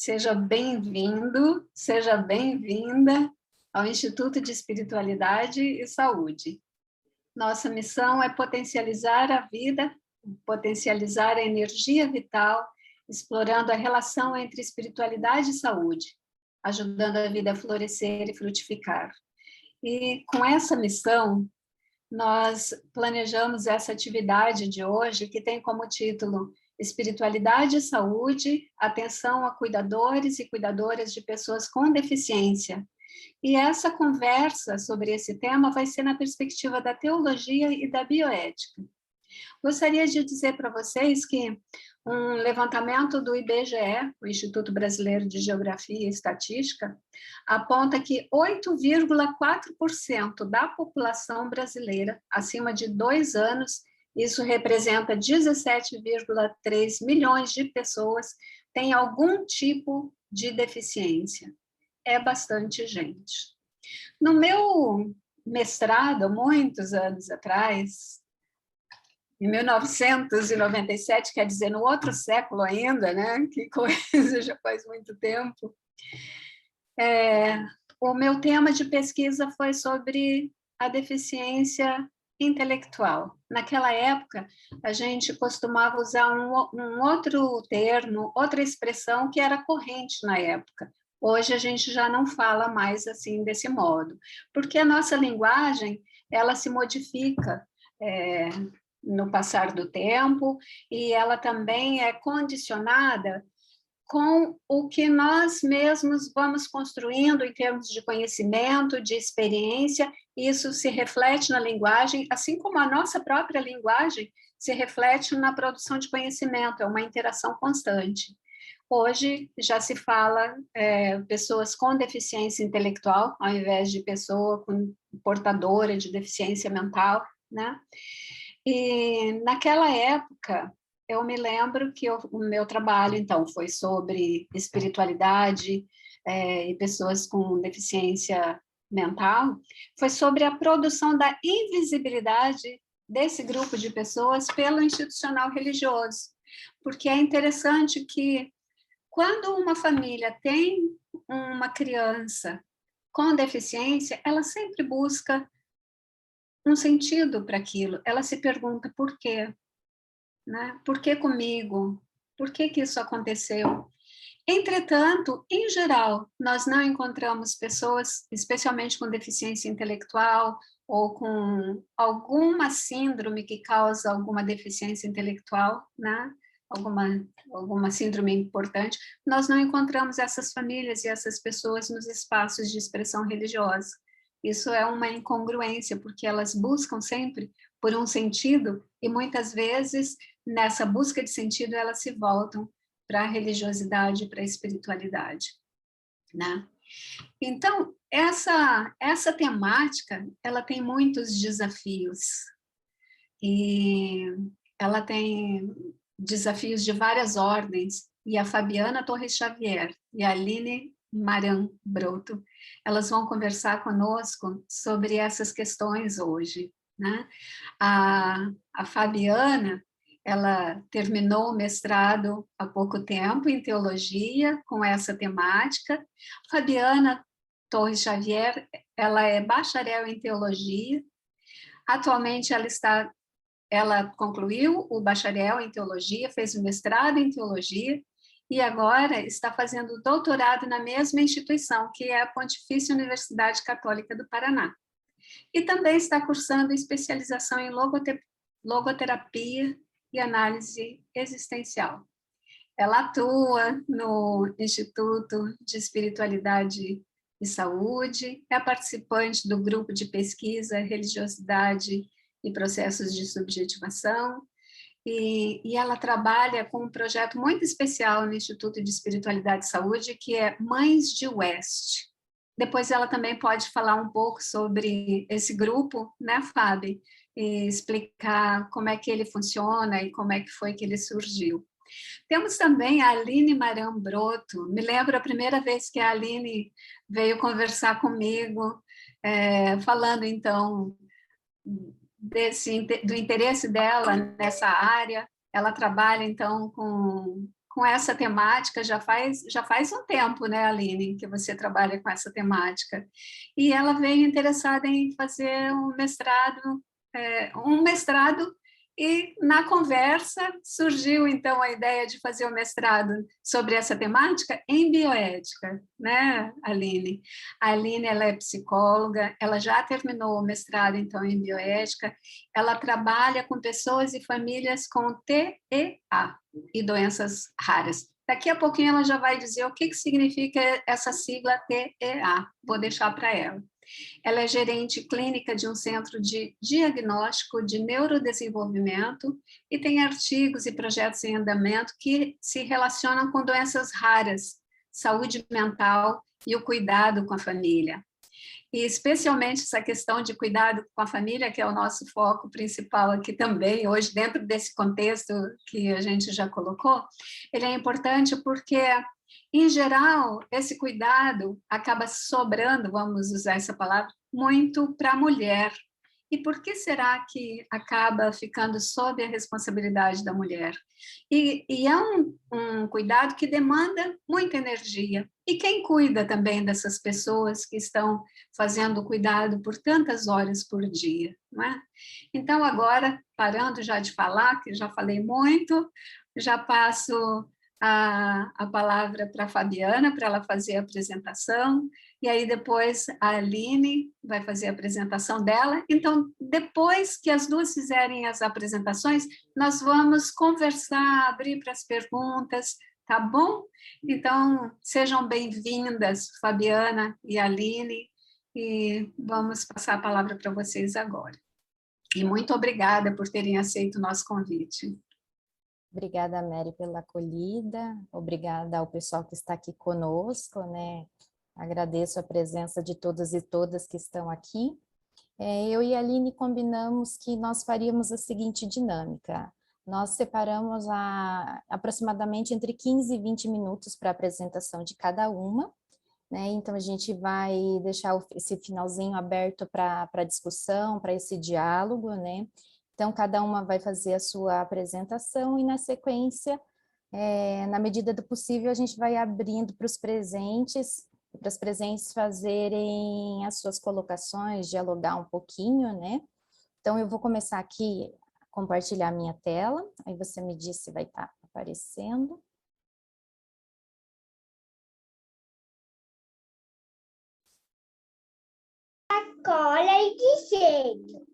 Seja bem-vindo, seja bem-vinda ao Instituto de Espiritualidade e Saúde. Nossa missão é potencializar a vida, potencializar a energia vital, explorando a relação entre espiritualidade e saúde, ajudando a vida a florescer e frutificar. E com essa missão, nós planejamos essa atividade de hoje, que tem como título Espiritualidade e Saúde, atenção a cuidadores e cuidadoras de pessoas com deficiência. E essa conversa sobre esse tema vai ser na perspectiva da teologia e da bioética. Gostaria de dizer para vocês que um levantamento do IBGE, o Instituto Brasileiro de Geografia e Estatística, aponta que 8,4% da população brasileira acima de 2 anos, isso representa 17,3 milhões de pessoas, tem algum tipo de deficiência. É bastante gente. No meu mestrado, muitos anos atrás, em 1997, quer dizer, no outro século ainda, né? Que coisa, já faz muito tempo. O meu tema de pesquisa foi sobre a deficiência intelectual. Naquela época, a gente costumava usar um outro termo, outra expressão que era corrente na época. Hoje a gente já não fala mais assim desse modo, porque a nossa linguagem ela se modifica no passar do tempo, e ela também é condicionada com o que nós mesmos vamos construindo em termos de conhecimento, de experiência. Isso se reflete na linguagem, assim como a nossa própria linguagem se reflete na produção de conhecimento, é uma interação constante. Hoje já se fala pessoas com deficiência intelectual, ao invés de pessoa portadora de deficiência mental, né? E naquela época, eu me lembro que o meu trabalho, então, foi sobre espiritualidade e pessoas com deficiência mental, foi sobre a produção da invisibilidade desse grupo de pessoas pelo institucional religioso. Porque é interessante que, quando uma família tem uma criança com deficiência, ela sempre busca um sentido para aquilo. Ela se pergunta por quê, né? Por que comigo? Por que isso aconteceu? Entretanto, em geral, nós não encontramos pessoas, especialmente com deficiência intelectual ou com alguma síndrome que causa alguma deficiência intelectual, né? Alguma síndrome importante, nós não encontramos essas famílias e essas pessoas nos espaços de expressão religiosa. Isso é uma incongruência, porque elas buscam sempre por um sentido, e muitas vezes, nessa busca de sentido, elas se voltam para a religiosidade, para a espiritualidade, né? Então, essa temática, ela tem muitos desafios, e ela tem desafios de várias ordens, e a Fabiana Torres Xavier e a Aline Maran Broto, elas vão conversar conosco sobre essas questões hoje, né? A Fabiana, ela terminou o mestrado há pouco tempo em teologia com essa temática. Fabiana Torres Xavier, ela é bacharel em teologia. Atualmente ela concluiu o bacharel em teologia, fez o mestrado em teologia e agora está fazendo doutorado na mesma instituição, que é a Pontifícia Universidade Católica do Paraná. E também está cursando especialização em logoterapia e análise existencial. Ela atua no Instituto de Espiritualidade e Saúde, é participante do grupo de pesquisa Religiosidade e Processos de Subjetivação, e ela trabalha com um projeto muito especial no Instituto de Espiritualidade e Saúde, que é Mães de West. Depois ela também pode falar um pouco sobre esse grupo, né, Fábio? E explicar como é que ele funciona e como é que foi que ele surgiu. Temos também a Aline Maran Broto. Me lembro a primeira vez que a Aline veio conversar comigo, falando, então, do interesse dela nessa área. Ela trabalha, então, com essa temática já faz um tempo, né, Aline, que você trabalha com essa temática. E ela veio interessada em fazer um mestrado, e na conversa surgiu então a ideia de fazer o mestrado sobre essa temática em bioética, né, Aline? A Aline, ela é psicóloga, ela já terminou o mestrado então em bioética, ela trabalha com pessoas e famílias com TEA e doenças raras. Daqui a pouquinho ela já vai dizer o que significa essa sigla TEA, vou deixar para ela. Ela é gerente clínica de um centro de diagnóstico de neurodesenvolvimento e tem artigos e projetos em andamento que se relacionam com doenças raras, saúde mental e o cuidado com a família. E especialmente essa questão de cuidado com a família, que é o nosso foco principal aqui também, hoje, dentro desse contexto que a gente já colocou, ele é importante porque, em geral, esse cuidado acaba sobrando, vamos usar essa palavra, muito para a mulher. E por que será que acaba ficando sob a responsabilidade da mulher? E é um cuidado que demanda muita energia. E quem cuida também dessas pessoas que estão fazendo cuidado por tantas horas por dia, não é? Então, agora, parando já de falar, que já falei muito, já passo a palavra para a Fabiana, para ela fazer a apresentação, e aí depois a Aline vai fazer a apresentação dela. Então, depois que as duas fizerem as apresentações, nós vamos conversar, abrir para as perguntas, tá bom? Então, sejam bem-vindas, Fabiana e Aline, e vamos passar a palavra para vocês agora. E muito obrigada por terem aceito o nosso convite. Obrigada, Mary, pela acolhida, obrigada ao pessoal que está aqui conosco, né? Agradeço a presença de todas e todas que estão aqui. Eu e a Aline combinamos que nós faríamos a seguinte dinâmica. Nós separamos aproximadamente entre 15 e 20 minutos para a apresentação de cada uma, né? Então, a gente vai deixar esse finalzinho aberto para discussão, para esse diálogo, né? Então, cada uma vai fazer a sua apresentação e, na sequência, na medida do possível, a gente vai abrindo para os presentes, para as presentes fazerem as suas colocações, dialogar um pouquinho, né? Então, eu vou começar aqui a compartilhar a minha tela, aí você me diz se vai estar aparecendo. Cola e de jeito.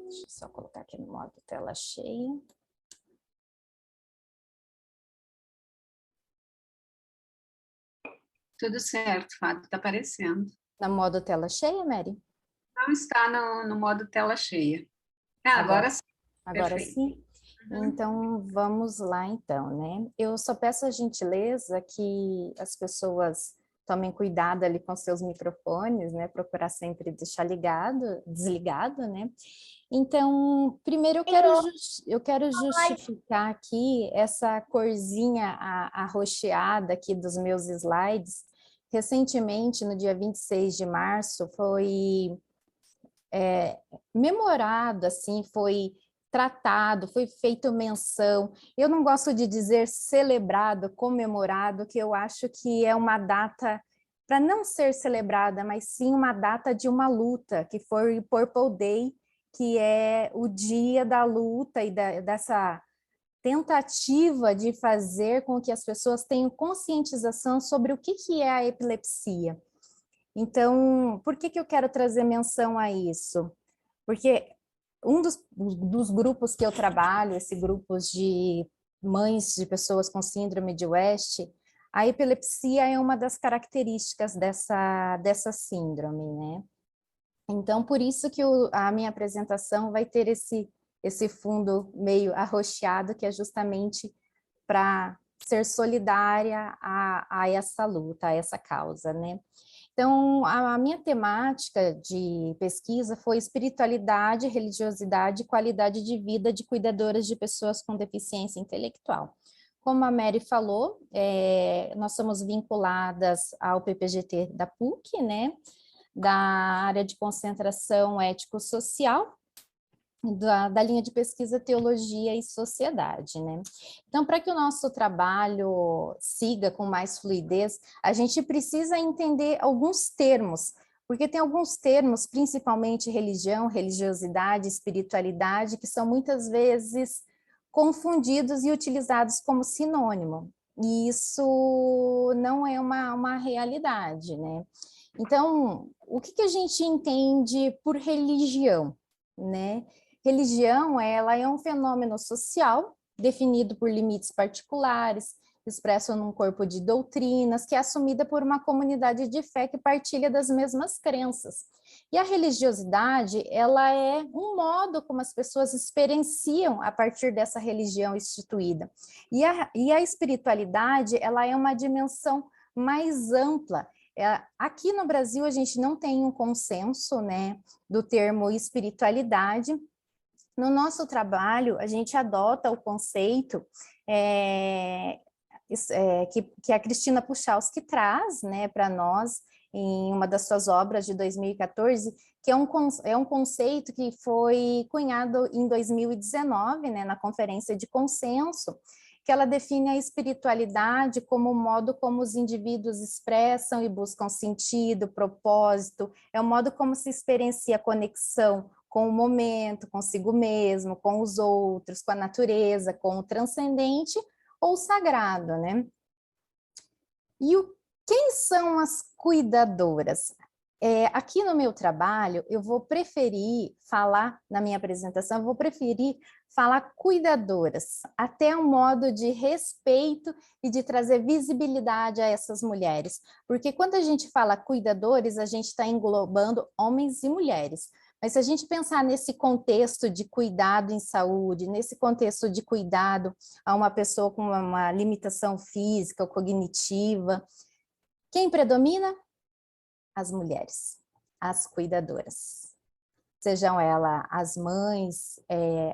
Deixa eu só colocar aqui no modo tela cheia. Tudo certo, Fábio, está aparecendo. No modo tela cheia, Mary? Não está no modo tela cheia. Agora sim. Agora Perfeito. sim? Então, vamos lá então, né? Eu só peço a gentileza que as pessoas tomem cuidado ali com seus microfones, né? Procurar sempre deixar desligado, né? Então, primeiro eu quero justificar aqui essa corzinha arroxeada aqui dos meus slides. Recentemente, no dia 26 de março, foi memorado, assim, foi tratado, foi feito menção. Eu não gosto de dizer celebrado, comemorado, que eu acho que é uma data para não ser celebrada, mas sim uma data de uma luta, que foi o Purple Day, que é o dia da luta e dessa tentativa de fazer com que as pessoas tenham conscientização sobre o que é a epilepsia. Então, por que eu quero trazer menção a isso? Porque um dos grupos que eu trabalho, esse grupo de mães de pessoas com síndrome de West, a epilepsia é uma das características dessa síndrome, né? Então, por isso que a minha apresentação vai ter esse fundo meio arroxeado, que é justamente para ser solidária a essa luta, a essa causa, né? Então, a minha temática de pesquisa foi espiritualidade, religiosidade e qualidade de vida de cuidadoras de pessoas com deficiência intelectual. Como a Mary falou, nós somos vinculadas ao PPGT da PUC, né, da área de concentração ético-social, da linha de pesquisa Teologia e Sociedade, né? Então, para que o nosso trabalho siga com mais fluidez, a gente precisa entender alguns termos, porque tem alguns termos, principalmente religião, religiosidade, espiritualidade, que são muitas vezes confundidos e utilizados como sinônimo. E isso não é uma realidade, né? Então, o que a gente entende por religião, né? Religião, ela é um fenômeno social definido por limites particulares, expresso num corpo de doutrinas, que é assumida por uma comunidade de fé que partilha das mesmas crenças. E a religiosidade, ela é um modo como as pessoas experienciam a partir dessa religião instituída. E a espiritualidade, ela é uma dimensão mais ampla. Aqui no Brasil, a gente não tem um consenso, né, do termo espiritualidade. No nosso trabalho, a gente adota o conceito que a Cristina Puchalski traz, né, para nós, em uma das suas obras de 2014, que é um conceito que foi cunhado em 2019, né, na Conferência de Consenso, que ela define a espiritualidade como o modo como os indivíduos expressam e buscam sentido, propósito, é o modo como se experiencia a conexão com o momento, consigo mesmo, com os outros, com a natureza, com o transcendente ou sagrado, né? E quem são as cuidadoras? Aqui no meu trabalho, eu vou preferir falar, na minha apresentação, eu vou preferir falar cuidadoras, até um modo de respeito e de trazer visibilidade a essas mulheres. Porque quando a gente fala cuidadores, a gente está englobando homens e mulheres. Mas se a gente pensar nesse contexto de cuidado em saúde, nesse contexto de cuidado a uma pessoa com uma limitação física ou cognitiva, quem predomina? As mulheres, as cuidadoras. Sejam elas as mães,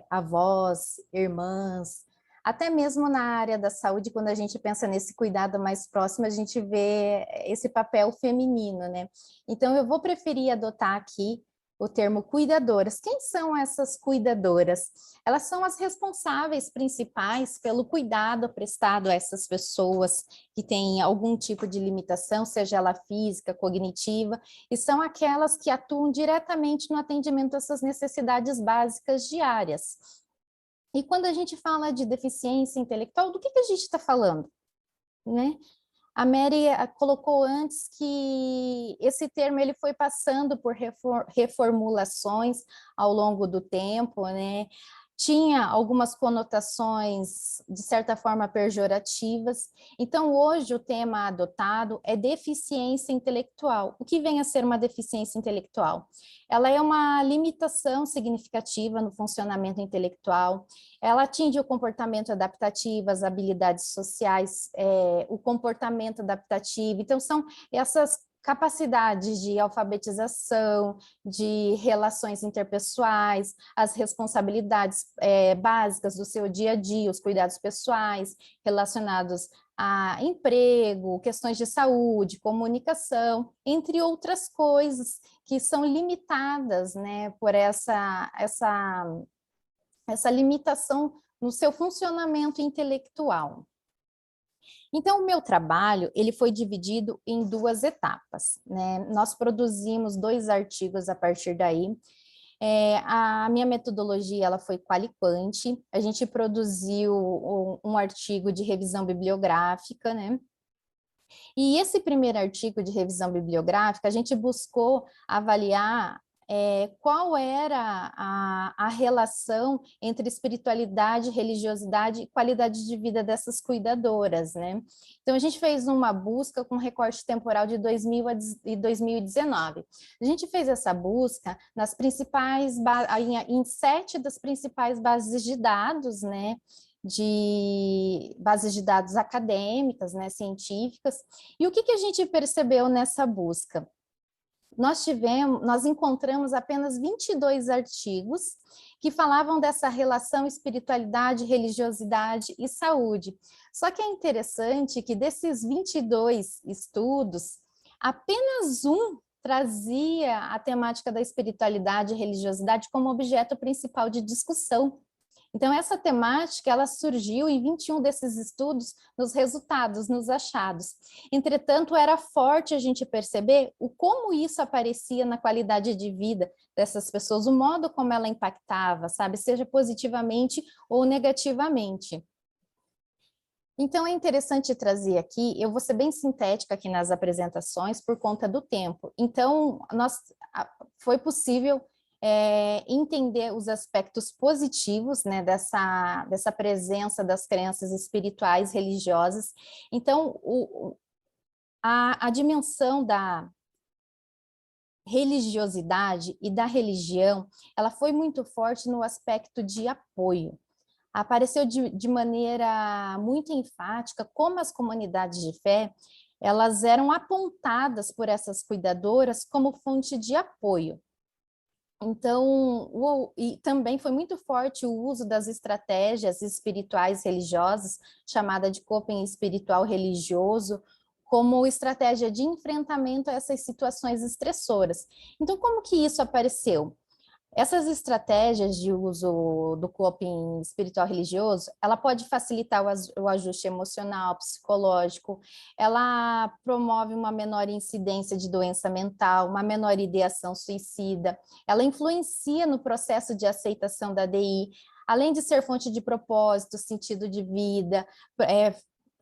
avós, irmãs, até mesmo na área da saúde, quando a gente pensa nesse cuidado mais próximo, a gente vê esse papel feminino, né? Então, eu vou preferir adotar aqui o termo cuidadoras. Quem são essas cuidadoras? Elas são as responsáveis principais pelo cuidado prestado a essas pessoas que têm algum tipo de limitação, seja ela física, cognitiva, e são aquelas que atuam diretamente no atendimento dessas necessidades básicas diárias. E quando a gente fala de deficiência intelectual, do que a gente está falando, né? A Mary colocou antes que esse termo ele foi passando por reformulações ao longo do tempo, né? Tinha algumas conotações, de certa forma, pejorativas. Então, hoje, o tema adotado é deficiência intelectual. O que vem a ser uma deficiência intelectual? Ela é uma limitação significativa no funcionamento intelectual, ela atinge o comportamento adaptativo, as habilidades sociais, o comportamento adaptativo. Então, são essas capacidades de alfabetização, de relações interpessoais, as responsabilidades básicas do seu dia a dia, os cuidados pessoais relacionados a emprego, questões de saúde, comunicação, entre outras coisas que são limitadas, né, por essa limitação no seu funcionamento intelectual. Então, o meu trabalho, ele foi dividido em 2 etapas, né? Nós produzimos 2 artigos a partir daí. A minha metodologia, ela foi quali-quanti. A gente produziu um artigo de revisão bibliográfica, né? E esse primeiro artigo de revisão bibliográfica, a gente buscou avaliar qual era a relação entre espiritualidade, religiosidade e qualidade de vida dessas cuidadoras, né? Então, a gente fez uma busca com recorte temporal de 2000 e 2019. A gente fez essa busca nas principais, em 7 das principais bases de dados, né? De bases de dados acadêmicas, né, científicas. E o que a gente percebeu nessa busca? Nós encontramos apenas 22 artigos que falavam dessa relação espiritualidade, religiosidade e saúde. Só que é interessante que desses 22 estudos, apenas um trazia a temática da espiritualidade e religiosidade como objeto principal de discussão. Então, essa temática, ela surgiu em 21 desses estudos, nos resultados, nos achados. Entretanto, era forte a gente perceber como isso aparecia na qualidade de vida dessas pessoas, o modo como ela impactava, sabe? Seja positivamente ou negativamente. Então, é interessante trazer aqui, eu vou ser bem sintética aqui nas apresentações por conta do tempo. Então, foi possível entender os aspectos positivos, né, dessa presença das crenças espirituais religiosas. Então, a dimensão da religiosidade e da religião, ela foi muito forte no aspecto de apoio. Apareceu de maneira muito enfática como as comunidades de fé, elas eram apontadas por essas cuidadoras como fonte de apoio. Então, e também foi muito forte o uso das estratégias espirituais religiosas, chamada de coping espiritual religioso, como estratégia de enfrentamento a essas situações estressoras. Então, como que isso apareceu? Essas estratégias de uso do coping espiritual religioso, ela pode facilitar o ajuste emocional, psicológico, ela promove uma menor incidência de doença mental, uma menor ideação suicida, ela influencia no processo de aceitação da DI, além de ser fonte de propósito, sentido de vida,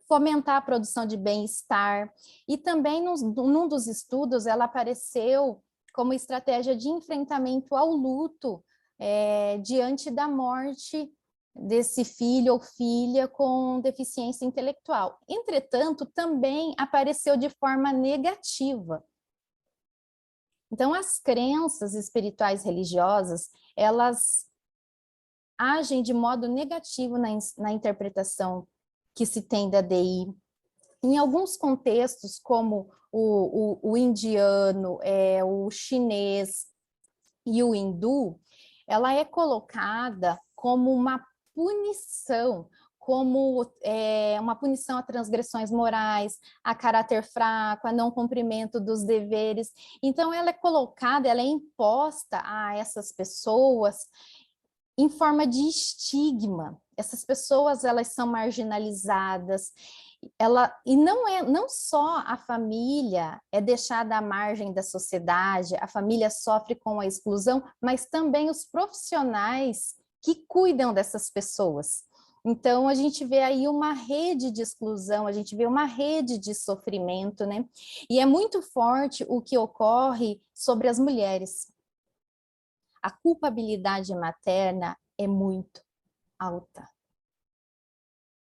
fomentar a produção de bem-estar, e também num dos estudos ela apareceu como estratégia de enfrentamento ao luto diante da morte desse filho ou filha com deficiência intelectual. Entretanto, também apareceu de forma negativa. Então, as crenças espirituais religiosas, elas agem de modo negativo na interpretação que se tem da DI. Em alguns contextos, como o indiano, o chinês e o hindu, ela é colocada como uma punição, como uma punição a transgressões morais, a caráter fraco, a não cumprimento dos deveres. Então, ela é colocada, ela é imposta a essas pessoas em forma de estigma. Essas pessoas, elas são marginalizadas, e não só a família é deixada à margem da sociedade, a família sofre com a exclusão, mas também os profissionais que cuidam dessas pessoas. Então, a gente vê aí uma rede de exclusão, a gente vê uma rede de sofrimento, né? E é muito forte o que ocorre sobre as mulheres. A culpabilidade materna é muito alta.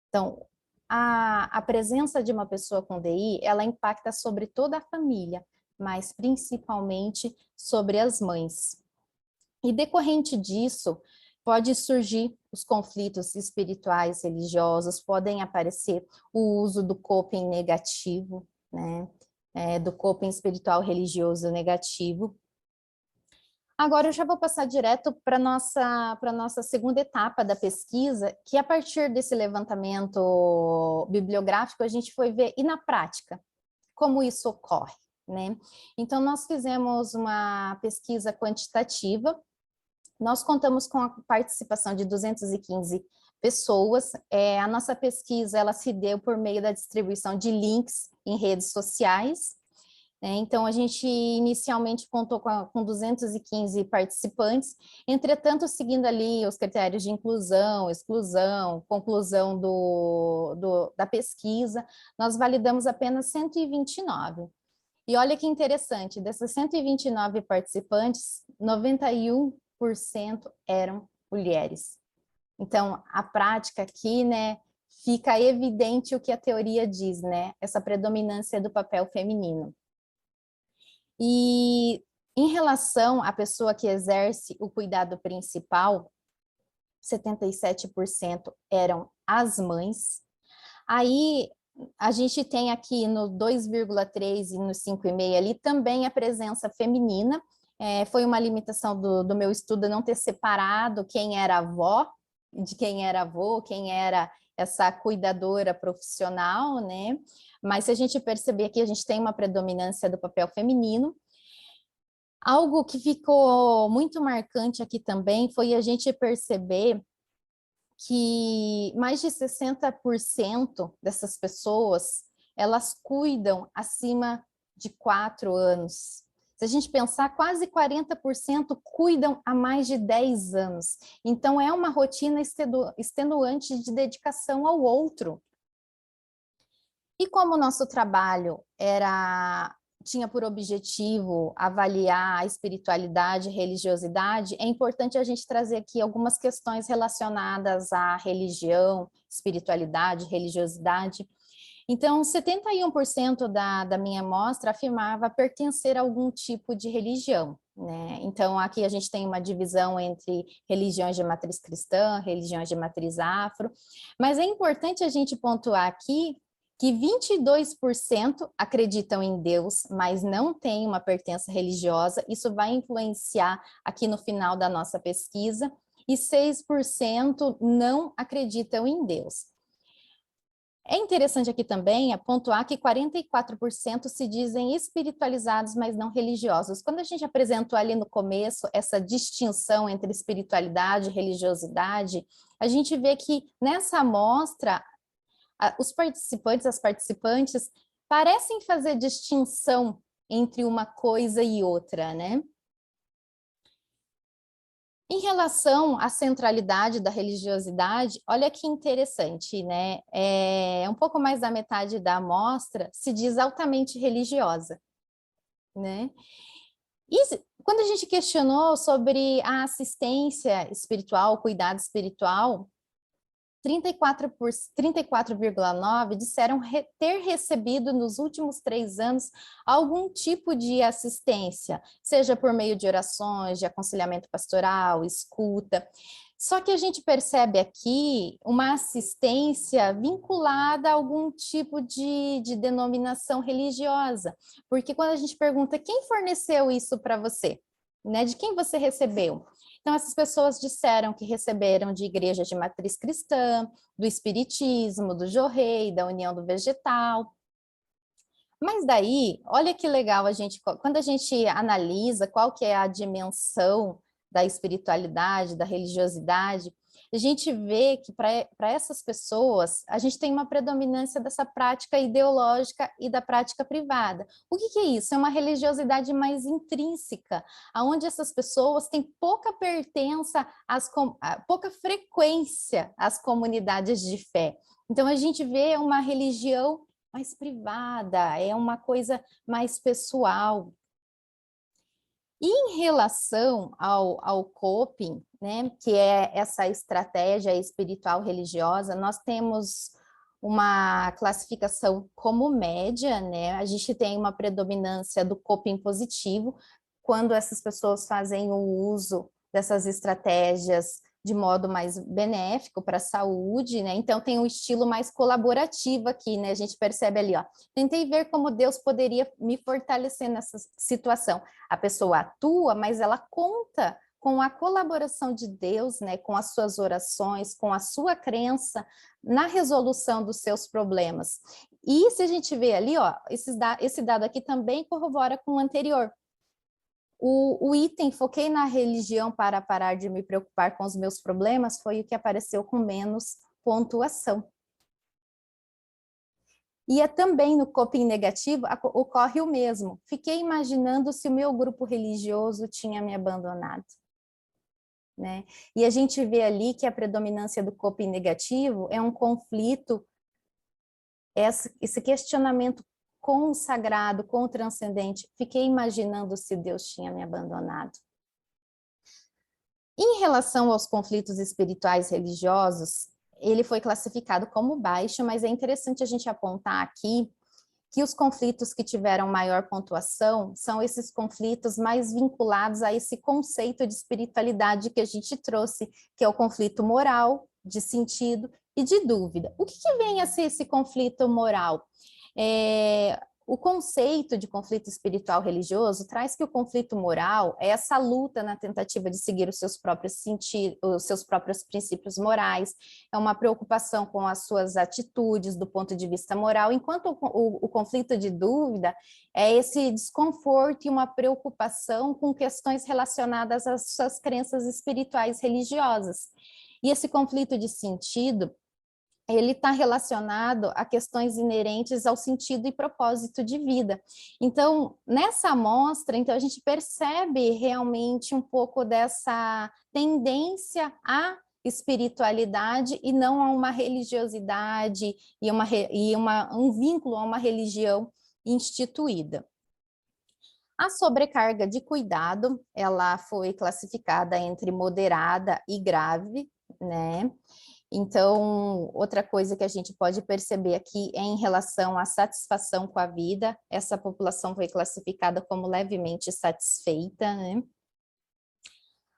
Então, a presença de uma pessoa com DI, ela impacta sobre toda a família, mas principalmente sobre as mães. E decorrente disso, pode surgir os conflitos espirituais, religiosos, podem aparecer o uso do coping negativo, né? Do coping espiritual religioso negativo. Agora eu já vou passar direto para a nossa segunda etapa da pesquisa, que a partir desse levantamento bibliográfico a gente foi ver, e na prática, como isso ocorre, né? Então nós fizemos uma pesquisa quantitativa, nós contamos com a participação de 215 pessoas, a nossa pesquisa ela se deu por meio da distribuição de links em redes sociais. Então, a gente inicialmente contou com 215 participantes, entretanto, seguindo ali os critérios de inclusão, exclusão, conclusão da pesquisa, nós validamos apenas 129. E olha que interessante, dessas 129 participantes, 91% eram mulheres. Então, a prática aqui, né, fica evidente o que a teoria diz, né, essa predominância do papel feminino. E em relação à pessoa que exerce o cuidado principal, 77% eram as mães. Aí a gente tem aqui no 2,3 e no 5,5 ali também a presença feminina. Foi uma limitação do meu estudo não ter separado quem era avó, de quem era avô, quem era essa cuidadora profissional, né? Mas se a gente perceber aqui, a gente tem uma predominância do papel feminino. Algo que ficou muito marcante aqui também foi a gente perceber que mais de 60% dessas pessoas, elas cuidam acima de 4 anos. Se a gente pensar, quase 40% cuidam há mais de 10 anos. Então, é uma rotina extenuante de dedicação ao outro. E como o nosso trabalho tinha por objetivo avaliar a espiritualidade e religiosidade, é importante a gente trazer aqui algumas questões relacionadas à religião, espiritualidade, religiosidade. Então, 71% da minha amostra afirmava pertencer a algum tipo de religião, né? Então, aqui a gente tem uma divisão entre religiões de matriz cristã, religiões de matriz afro, mas é importante a gente pontuar aqui que 22% acreditam em Deus, mas não têm uma pertença religiosa. Isso vai influenciar aqui no final da nossa pesquisa, e 6% não acreditam em Deus. É interessante aqui também pontuar que 44% se dizem espiritualizados, mas não religiosos. Quando a gente apresentou ali no começo essa distinção entre espiritualidade e religiosidade, a gente vê que nessa amostra os participantes, as participantes, parecem fazer distinção entre uma coisa e outra, né? Em relação à centralidade da religiosidade, olha que interessante, né? Um pouco mais da metade da amostra se diz altamente religiosa, né? E quando a gente questionou sobre a assistência espiritual, o cuidado espiritual, 34,9% disseram ter recebido nos últimos 3 anos algum tipo de assistência, seja por meio de orações, de aconselhamento pastoral, escuta. Só que a gente percebe aqui uma assistência vinculada a algum tipo de denominação religiosa, porque quando a gente pergunta quem forneceu isso para você, né, de quem você recebeu? Então, essas pessoas disseram que receberam de igrejas de matriz cristã, do espiritismo, do Jorrei, da União do Vegetal. Mas daí, olha que legal, quando a gente analisa qual que é a dimensão da espiritualidade, da religiosidade, a gente vê que para essas pessoas, a gente tem uma predominância dessa prática ideológica e da prática privada. O que é isso? É uma religiosidade mais intrínseca, onde essas pessoas têm pouca pertença, pouca frequência às comunidades de fé. Então, a gente vê uma religião mais privada, é uma coisa mais pessoal. E em relação ao coping, né, que é essa estratégia espiritual religiosa, nós temos uma classificação como média, né? A gente tem uma predominância do coping positivo, quando essas pessoas fazem o uso dessas estratégias de modo mais benéfico para a saúde, né? Então tem um estilo mais colaborativo aqui, né? A gente percebe ali, ó. Tentei ver como Deus poderia me fortalecer nessa situação. A pessoa atua, mas ela conta com a colaboração de Deus, né? Com as suas orações, com a sua crença na resolução dos seus problemas. E se a gente vê ali, ó, esse dado aqui também corrobora com o anterior. O item foquei na religião para parar de me preocupar com os meus problemas foi o que apareceu com menos pontuação. E também no coping negativo ocorre o mesmo. Fiquei imaginando se o meu grupo religioso tinha me abandonado, né? E a gente vê ali que a predominância do coping negativo é um conflito, esse questionamento com o sagrado, com o transcendente. Fiquei imaginando se Deus tinha me abandonado. Em relação aos conflitos espirituais religiosos, ele foi classificado como baixo, mas é interessante a gente apontar aqui que os conflitos que tiveram maior pontuação são esses conflitos mais vinculados a esse conceito de espiritualidade que a gente trouxe, que é o conflito moral, de sentido e de dúvida. O que vem a ser esse conflito moral? O conceito de conflito espiritual religioso traz que o conflito moral é essa luta na tentativa de seguir os seus próprios princípios morais, é uma preocupação com as suas atitudes do ponto de vista moral, enquanto o conflito de dúvida é esse desconforto e uma preocupação com questões relacionadas às suas crenças espirituais religiosas. E esse conflito de sentido, ele está relacionado a questões inerentes ao sentido e propósito de vida. Então, nessa amostra, então, a gente percebe realmente um pouco dessa tendência à espiritualidade e não a uma religiosidade e um vínculo a uma religião instituída. A sobrecarga de cuidado, ela foi classificada entre moderada e grave, né? Então, outra coisa que a gente pode perceber aqui é em relação à satisfação com a vida, essa população foi classificada como levemente satisfeita, né?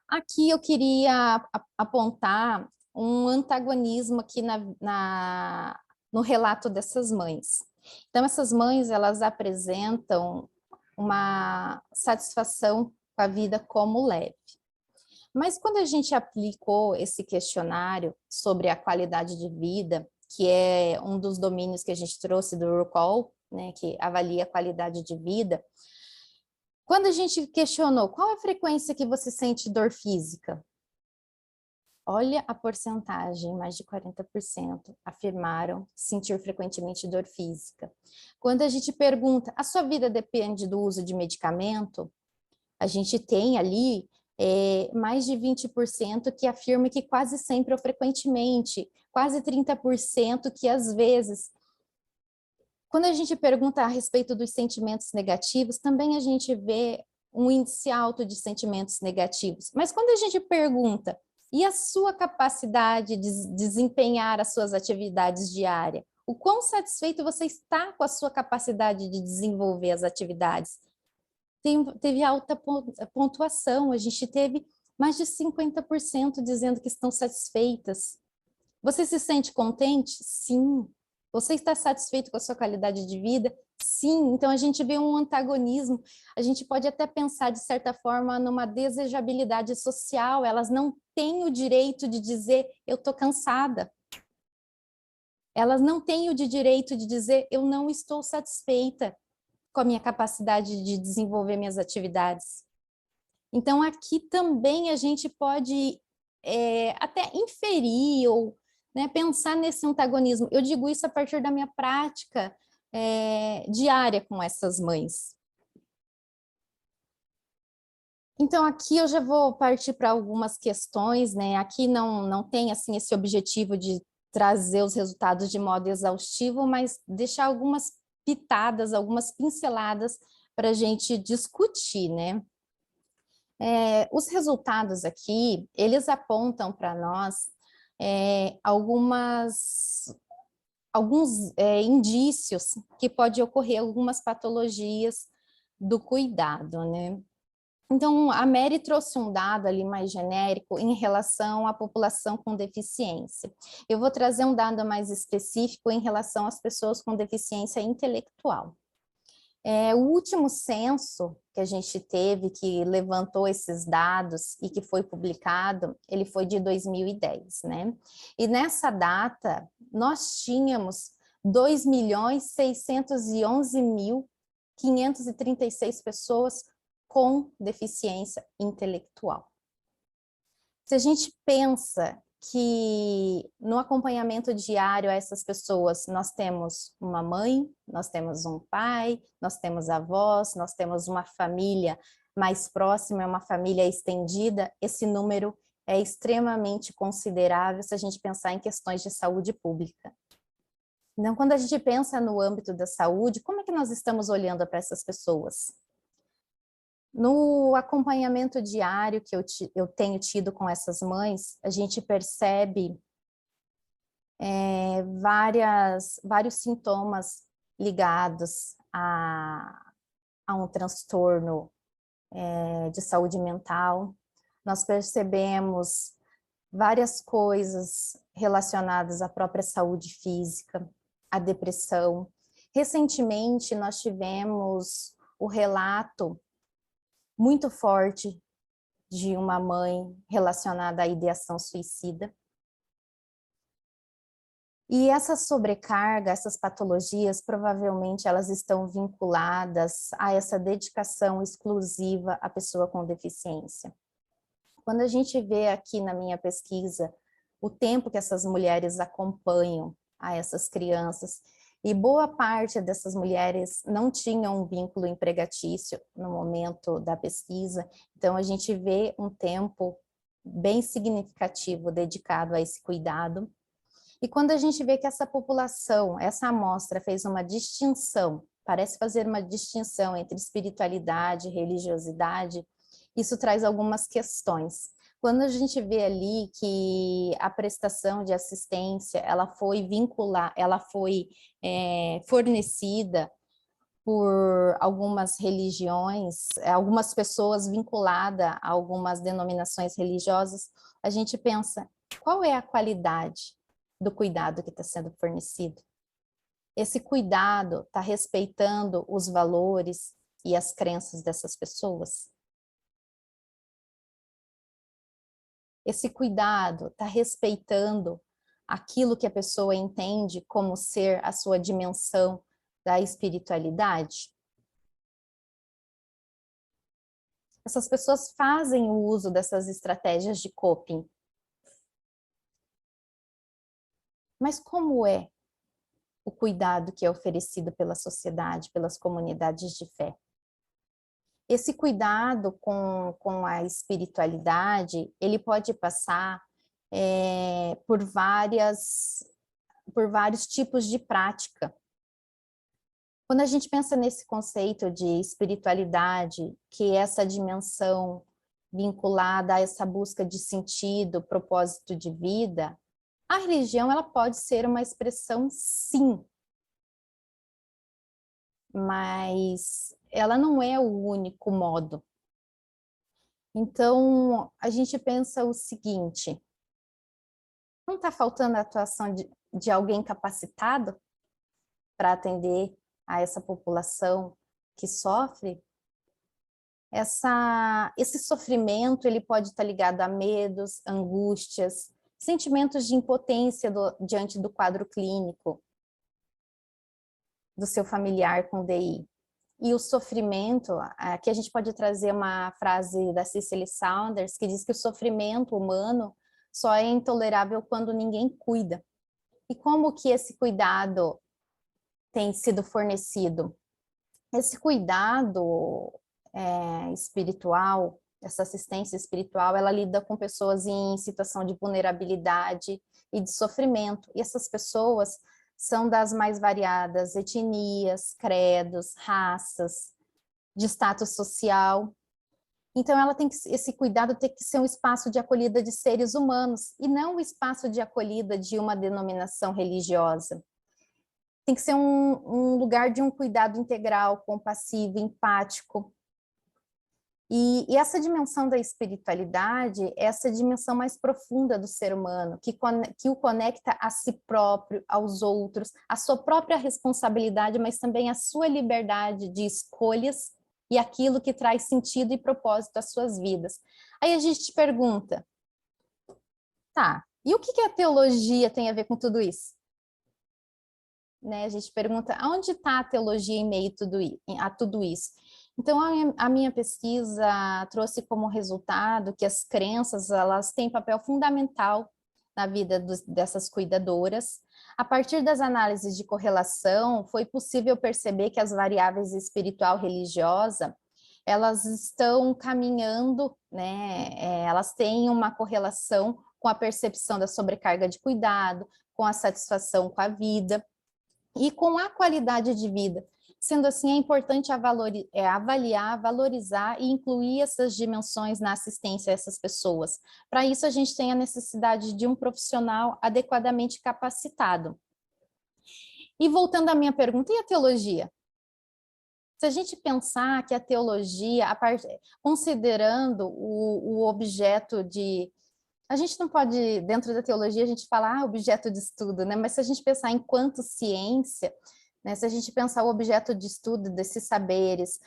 Aqui eu queria apontar um antagonismo aqui no relato dessas mães. Então, essas mães, elas apresentam uma satisfação com a vida como leve. Mas quando a gente aplicou esse questionário sobre a qualidade de vida, que é um dos domínios que a gente trouxe do RuCol, né, que avalia a qualidade de vida, quando a gente questionou qual é a frequência que você sente dor física, olha a porcentagem, mais de 40% afirmaram sentir frequentemente dor física. Quando a gente pergunta, a sua vida depende do uso de medicamento? A gente tem ali mais de 20% que afirma que quase sempre ou frequentemente, quase 30% que às vezes. Quando a gente pergunta a respeito dos sentimentos negativos, também a gente vê um índice alto de sentimentos negativos. Mas quando a gente pergunta, e a sua capacidade de desempenhar as suas atividades diárias? O quão satisfeito você está com a sua capacidade de desenvolver as atividades? Teve alta pontuação, a gente teve mais de 50% dizendo que estão satisfeitas. Você se sente contente? Sim. Você está satisfeito com a sua qualidade de vida? Sim. Então, a gente vê um antagonismo. A gente pode até pensar, de certa forma, numa desejabilidade social. Elas não têm o direito de dizer, eu estou cansada. Elas não têm o direito de dizer, eu não estou satisfeita com a minha capacidade de desenvolver minhas atividades. Então, aqui também a gente pode até inferir ou, né, pensar nesse antagonismo. Eu digo isso a partir da minha prática diária com essas mães. Então, aqui eu já vou partir para algumas questões, né? Aqui não tem assim, esse objetivo de trazer os resultados de modo exaustivo, mas deixar algumas pitadas, algumas pinceladas para a gente discutir, né? Os resultados aqui, eles apontam para nós alguns indícios que pode ocorrer algumas patologias do cuidado, né? Então, a Mary trouxe um dado ali mais genérico em relação à população com deficiência. Eu vou trazer um dado mais específico em relação às pessoas com deficiência intelectual. O último censo que a gente teve, que levantou esses dados e que foi publicado, ele foi de 2010, né? E nessa data, nós tínhamos 2.611.536 pessoas com deficiência intelectual. Se a gente pensa que no acompanhamento diário a essas pessoas nós temos uma mãe, nós temos um pai, nós temos avós, nós temos uma família mais próxima, uma família estendida, esse número é extremamente considerável se a gente pensar em questões de saúde pública. Então, quando a gente pensa no âmbito da saúde, como é que nós estamos olhando para essas pessoas? No acompanhamento diário que eu tenho tido com essas mães, a gente percebe vários sintomas ligados a um transtorno de saúde mental. Nós percebemos várias coisas relacionadas à própria saúde física, à depressão. Recentemente, nós tivemos o relato muito forte de uma mãe relacionada à ideação suicida. E essa sobrecarga, essas patologias, provavelmente elas estão vinculadas a essa dedicação exclusiva à pessoa com deficiência. Quando a gente vê aqui na minha pesquisa o tempo que essas mulheres acompanham a essas crianças, e boa parte dessas mulheres não tinham um vínculo empregatício no momento da pesquisa, então a gente vê um tempo bem significativo dedicado a esse cuidado. E quando a gente vê que essa população, essa amostra fez uma distinção, parece fazer uma distinção entre espiritualidade e religiosidade, isso traz algumas questões. Quando a gente vê ali que a prestação de assistência, ela foi fornecida por algumas religiões, algumas pessoas vinculadas a algumas denominações religiosas, a gente pensa, qual é a qualidade do cuidado que está sendo fornecido? Esse cuidado está respeitando os valores e as crenças dessas pessoas? Esse cuidado está respeitando aquilo que a pessoa entende como ser a sua dimensão da espiritualidade? Essas pessoas fazem o uso dessas estratégias de coping. Mas como é o cuidado que é oferecido pela sociedade, pelas comunidades de fé? Esse cuidado com a espiritualidade, ele pode passar por vários tipos de prática. Quando a gente pensa nesse conceito de espiritualidade, que é essa dimensão vinculada a essa busca de sentido, propósito de vida, a religião ela pode ser uma expressão, sim, mas ela não é o único modo. Então, a gente pensa o seguinte, não está faltando a atuação de alguém capacitado para atender a essa população que sofre? Esse sofrimento ele pode estar ligado a medos, angústias, sentimentos de impotência diante do quadro clínico do seu familiar com DI. E o sofrimento, aqui a gente pode trazer uma frase da Cicely Saunders, que diz que o sofrimento humano só é intolerável quando ninguém cuida. E como que esse cuidado tem sido fornecido? Esse cuidado espiritual, essa assistência espiritual, ela lida com pessoas em situação de vulnerabilidade e de sofrimento. E essas pessoas são das mais variadas etnias, credos, raças, de status social. Então, esse cuidado tem que ser um espaço de acolhida de seres humanos, e não um espaço de acolhida de uma denominação religiosa. Tem que ser um lugar de um cuidado integral, compassivo, empático. E essa dimensão da espiritualidade é essa dimensão mais profunda do ser humano, que o conecta a si próprio, aos outros, a sua própria responsabilidade, mas também a sua liberdade de escolhas e aquilo que traz sentido e propósito às suas vidas. Aí a gente te pergunta, tá, e o que a teologia tem a ver com tudo isso? Né? A gente pergunta, aonde está a teologia em meio a tudo isso? Então, a minha pesquisa trouxe como resultado que as crenças, elas têm papel fundamental na vida dessas cuidadoras. A partir das análises de correlação, foi possível perceber que as variáveis espiritual e religiosa, elas estão caminhando, né? Elas têm uma correlação com a percepção da sobrecarga de cuidado, com a satisfação com a vida e com a qualidade de vida. Sendo assim, é importante avaliar, valorizar e incluir essas dimensões na assistência a essas pessoas. Para isso, a gente tem a necessidade de um profissional adequadamente capacitado. E voltando à minha pergunta, e a teologia? Se a gente pensar que a teologia, considerando o objeto de... A gente não pode, dentro da teologia, a gente falar objeto de estudo, né? Mas se a gente pensar enquanto ciência, né? Se a gente pensar o objeto de estudo desses saberes,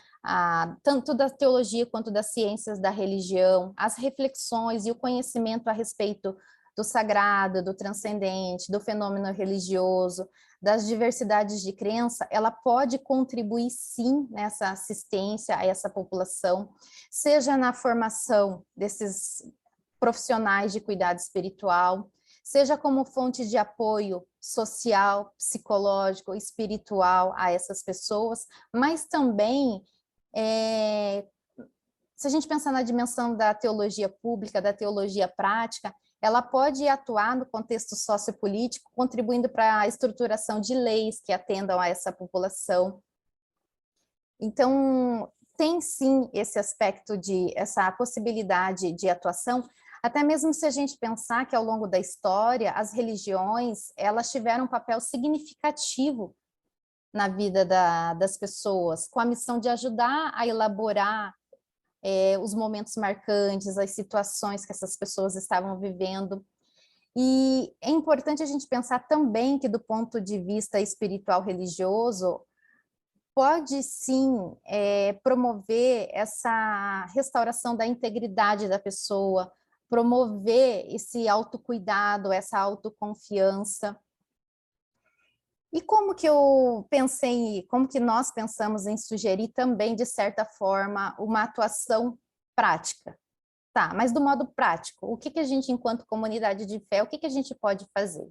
tanto da teologia quanto das ciências da religião, as reflexões e o conhecimento a respeito do sagrado, do transcendente, do fenômeno religioso, das diversidades de crença, ela pode contribuir sim nessa assistência a essa população, seja na formação desses profissionais de cuidado espiritual, seja como fonte de apoio social, psicológico, espiritual a essas pessoas, mas também, se a gente pensar na dimensão da teologia pública, da teologia prática, ela pode atuar no contexto sociopolítico, contribuindo para a estruturação de leis que atendam a essa população. Então, tem sim esse aspecto essa possibilidade de atuação, até mesmo se a gente pensar que ao longo da história, as religiões, elas tiveram um papel significativo na vida das pessoas, com a missão de ajudar a elaborar os momentos marcantes, as situações que essas pessoas estavam vivendo. E é importante a gente pensar também que do ponto de vista espiritual religioso, pode sim promover essa restauração da integridade da pessoa, promover esse autocuidado, essa autoconfiança. E como que como que nós pensamos em sugerir também, de certa forma, uma atuação prática? Tá, mas do modo prático, o que que a gente, enquanto comunidade de fé, o que que a gente pode fazer?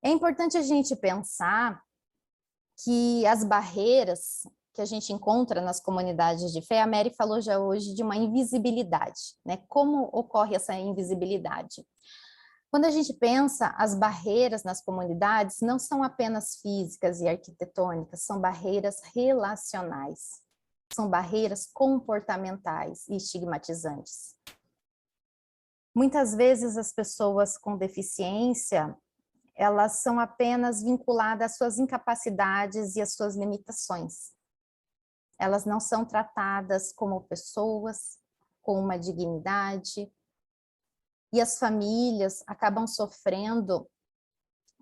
É importante a gente pensar que as barreiras que a gente encontra nas comunidades de fé, a Mary falou já hoje de uma invisibilidade, né? Como ocorre essa invisibilidade? Quando a gente pensa, as barreiras nas comunidades não são apenas físicas e arquitetônicas, são barreiras relacionais, são barreiras comportamentais e estigmatizantes. Muitas vezes as pessoas com deficiência, elas são apenas vinculadas às suas incapacidades e às suas limitações. Elas não são tratadas como pessoas, com uma dignidade, e as famílias acabam sofrendo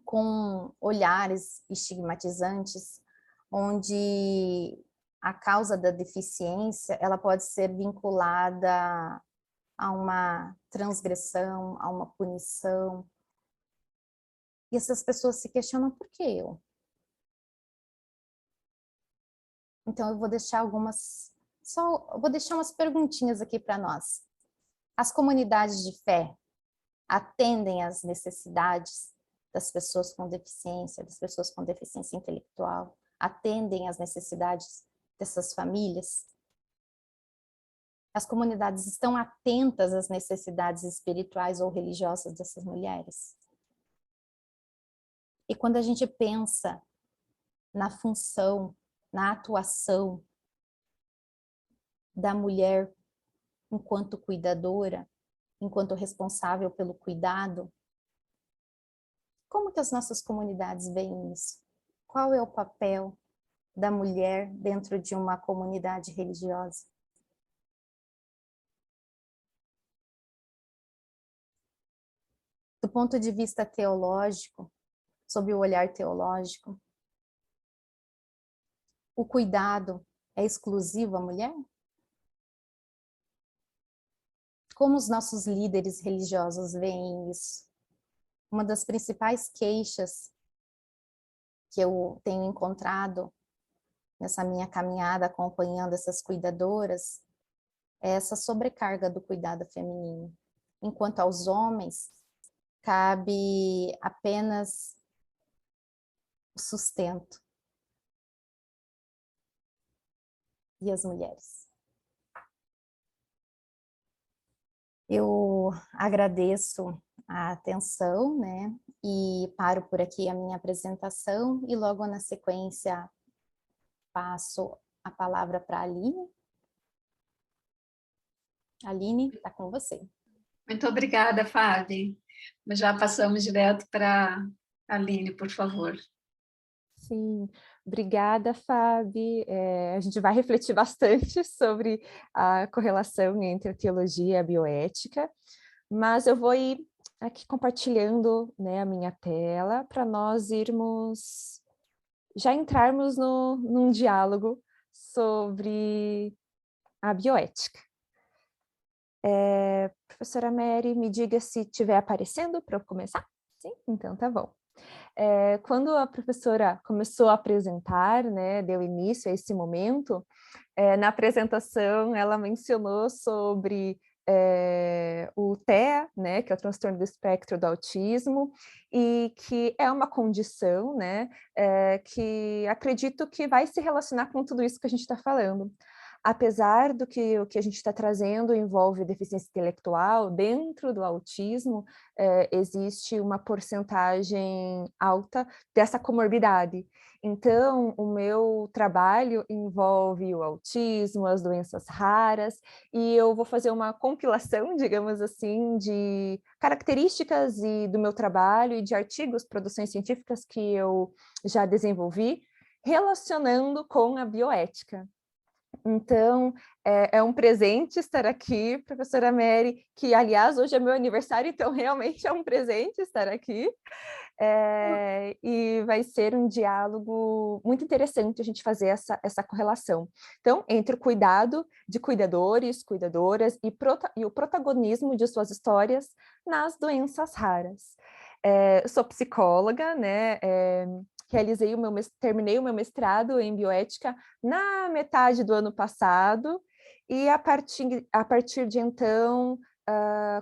com olhares estigmatizantes, onde a causa da deficiência, ela pode ser vinculada a uma transgressão, a uma punição. E essas pessoas se questionam, por que eu? Então eu vou deixar vou deixar umas perguntinhas aqui para nós. As comunidades de fé atendem às necessidades das pessoas com deficiência, das pessoas com deficiência intelectual, atendem às necessidades dessas famílias? As comunidades estão atentas às necessidades espirituais ou religiosas dessas mulheres? E quando a gente pensa na função, na atuação da mulher enquanto cuidadora, enquanto responsável pelo cuidado, como que as nossas comunidades veem isso? Qual é o papel da mulher dentro de uma comunidade religiosa? Do ponto de vista teológico, sob o olhar teológico, o cuidado é exclusivo à mulher? Como os nossos líderes religiosos veem isso? Uma das principais queixas que eu tenho encontrado nessa minha caminhada acompanhando essas cuidadoras é essa sobrecarga do cuidado feminino. Enquanto aos homens cabe apenas o sustento. E as mulheres? Eu agradeço a atenção, né? E paro por aqui a minha apresentação e logo na sequência passo a palavra para a Aline. Aline, está com você. Muito obrigada, Fábio. Já passamos direto para a Aline, por favor. Sim, obrigada, Fábio. A gente vai refletir bastante sobre a correlação entre a teologia e a bioética, mas eu vou ir aqui compartilhando, né, a minha tela para nós irmos já entrarmos num diálogo sobre a bioética. Professora Mary, me diga se estiver aparecendo para eu começar? Sim? Então tá bom. Quando a professora começou a apresentar, né, deu início a esse momento, na apresentação ela mencionou sobre o TEA, né, que é o transtorno do espectro do autismo, e que é uma condição, né, que acredito que vai se relacionar com tudo isso que a gente está falando. Apesar do que o que a gente está trazendo envolve deficiência intelectual, dentro do autismo existe uma porcentagem alta dessa comorbidade. Então, o meu trabalho envolve o autismo, as doenças raras, e eu vou fazer uma compilação, digamos assim, de características do meu trabalho e de artigos, produções científicas que eu já desenvolvi, relacionando com a bioética. Então, é um presente estar aqui, professora Mary, que, aliás, hoje é meu aniversário, então realmente é um presente estar aqui. E vai ser um diálogo muito interessante a gente fazer essa correlação. Então, entre o cuidado de cuidadores, cuidadoras e o protagonismo de suas histórias nas doenças raras. Eu sou psicóloga, né? Terminei o meu mestrado em bioética na metade do ano passado, e a partir de então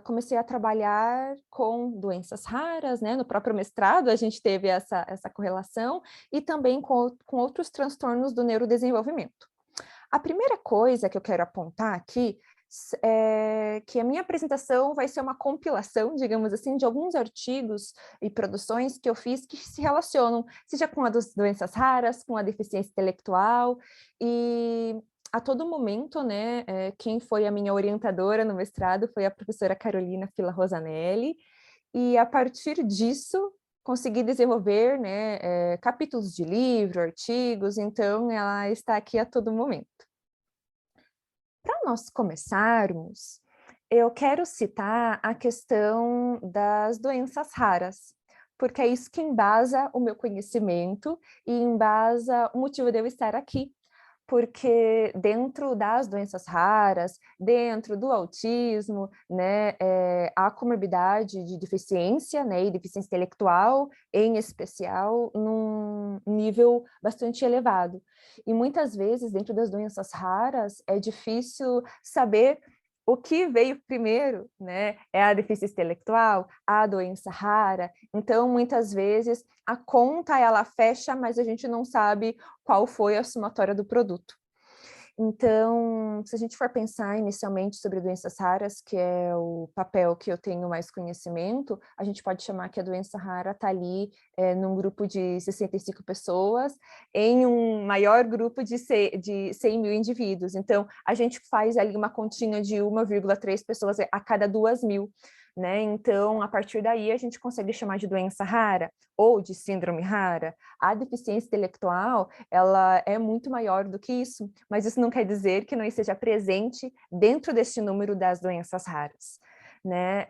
comecei a trabalhar com doenças raras, né? No próprio mestrado a gente teve essa correlação, e também com outros transtornos do neurodesenvolvimento. A primeira coisa que eu quero apontar aqui é que a minha apresentação vai ser uma compilação, digamos assim, de alguns artigos e produções que eu fiz que se relacionam, seja com as doenças raras, com a deficiência intelectual, e a todo momento, né, quem foi a minha orientadora no mestrado foi a professora Carolina Fila Rosanelli, e a partir disso consegui desenvolver, né, capítulos de livro, artigos, então ela está aqui a todo momento. Para nós começarmos, eu quero citar a questão das doenças raras, porque é isso que embasa o meu conhecimento e embasa o motivo de eu estar aqui. Porque dentro das doenças raras, dentro do autismo, né, a comorbidade de deficiência, né, e deficiência intelectual, em especial, num nível bastante elevado. E muitas vezes, dentro das doenças raras, é difícil saber o que veio primeiro, né? É a deficiência intelectual, a doença rara. Então, muitas vezes, a conta ela fecha, mas a gente não sabe qual foi a somatória do produto. Então, se a gente for pensar inicialmente sobre doenças raras, que é o papel que eu tenho mais conhecimento, a gente pode chamar que a doença rara está ali num grupo de 65 pessoas, em um maior grupo de 100 mil indivíduos. Então, a gente faz ali uma continha de 1,3 pessoas a cada 2.000. Né? Então, a partir daí, a gente consegue chamar de doença rara ou de síndrome rara. A deficiência intelectual, ela é muito maior do que isso, mas isso não quer dizer que não esteja presente dentro deste número das doenças raras. Né?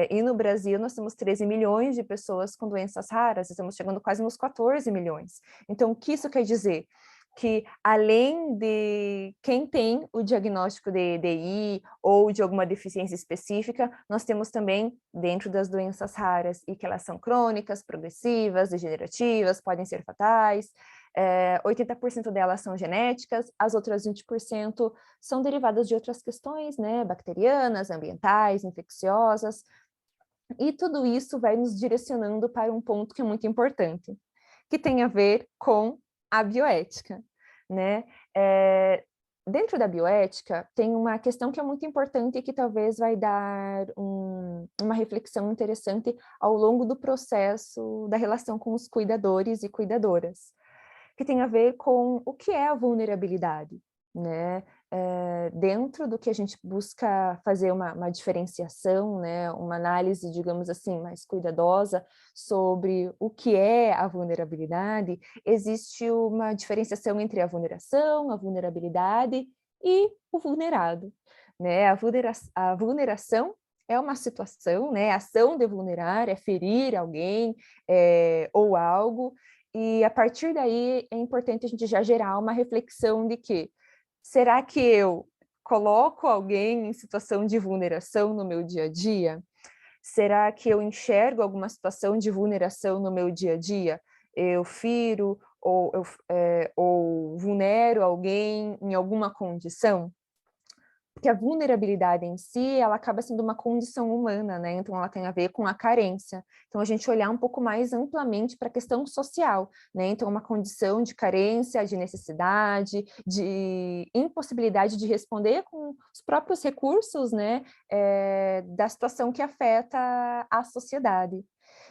E no Brasil, nós temos 13 milhões de pessoas com doenças raras, estamos chegando quase nos 14 milhões. Então, o que isso quer dizer? Que além de quem tem o diagnóstico de DI ou de alguma deficiência específica, nós temos também dentro das doenças raras, e que elas são crônicas, progressivas, degenerativas, podem ser fatais, 80% delas são genéticas, as outras 20% são derivadas de outras questões, né, bacterianas, ambientais, infecciosas, e tudo isso vai nos direcionando para um ponto que é muito importante, que tem a ver com a bioética, né? Dentro da bioética, tem uma questão que é muito importante e que talvez vai dar uma reflexão interessante ao longo do processo da relação com os cuidadores e cuidadoras, que tem a ver com o que é a vulnerabilidade, né? Dentro do que a gente busca fazer uma diferenciação, né, uma análise, digamos assim, mais cuidadosa sobre o que é a vulnerabilidade, existe uma diferenciação entre a vulneração, a vulnerabilidade e o vulnerado. Né? A vulneração é uma situação, né? A ação de vulnerar é ferir alguém ou algo, E a partir daí é importante a gente já gerar uma reflexão de que, será que eu coloco alguém em situação de vulneração no meu dia a dia? Será que eu enxergo alguma situação de vulneração no meu dia a dia? Eu firo ou vulnero alguém em alguma condição? Porque a vulnerabilidade em si, ela acaba sendo uma condição humana, né? Então ela tem a ver com a carência. Então a gente olhar um pouco mais amplamente para a questão social, né? Então uma condição de carência, de necessidade, de impossibilidade de responder com os próprios recursos, né? Da situação que afeta a sociedade.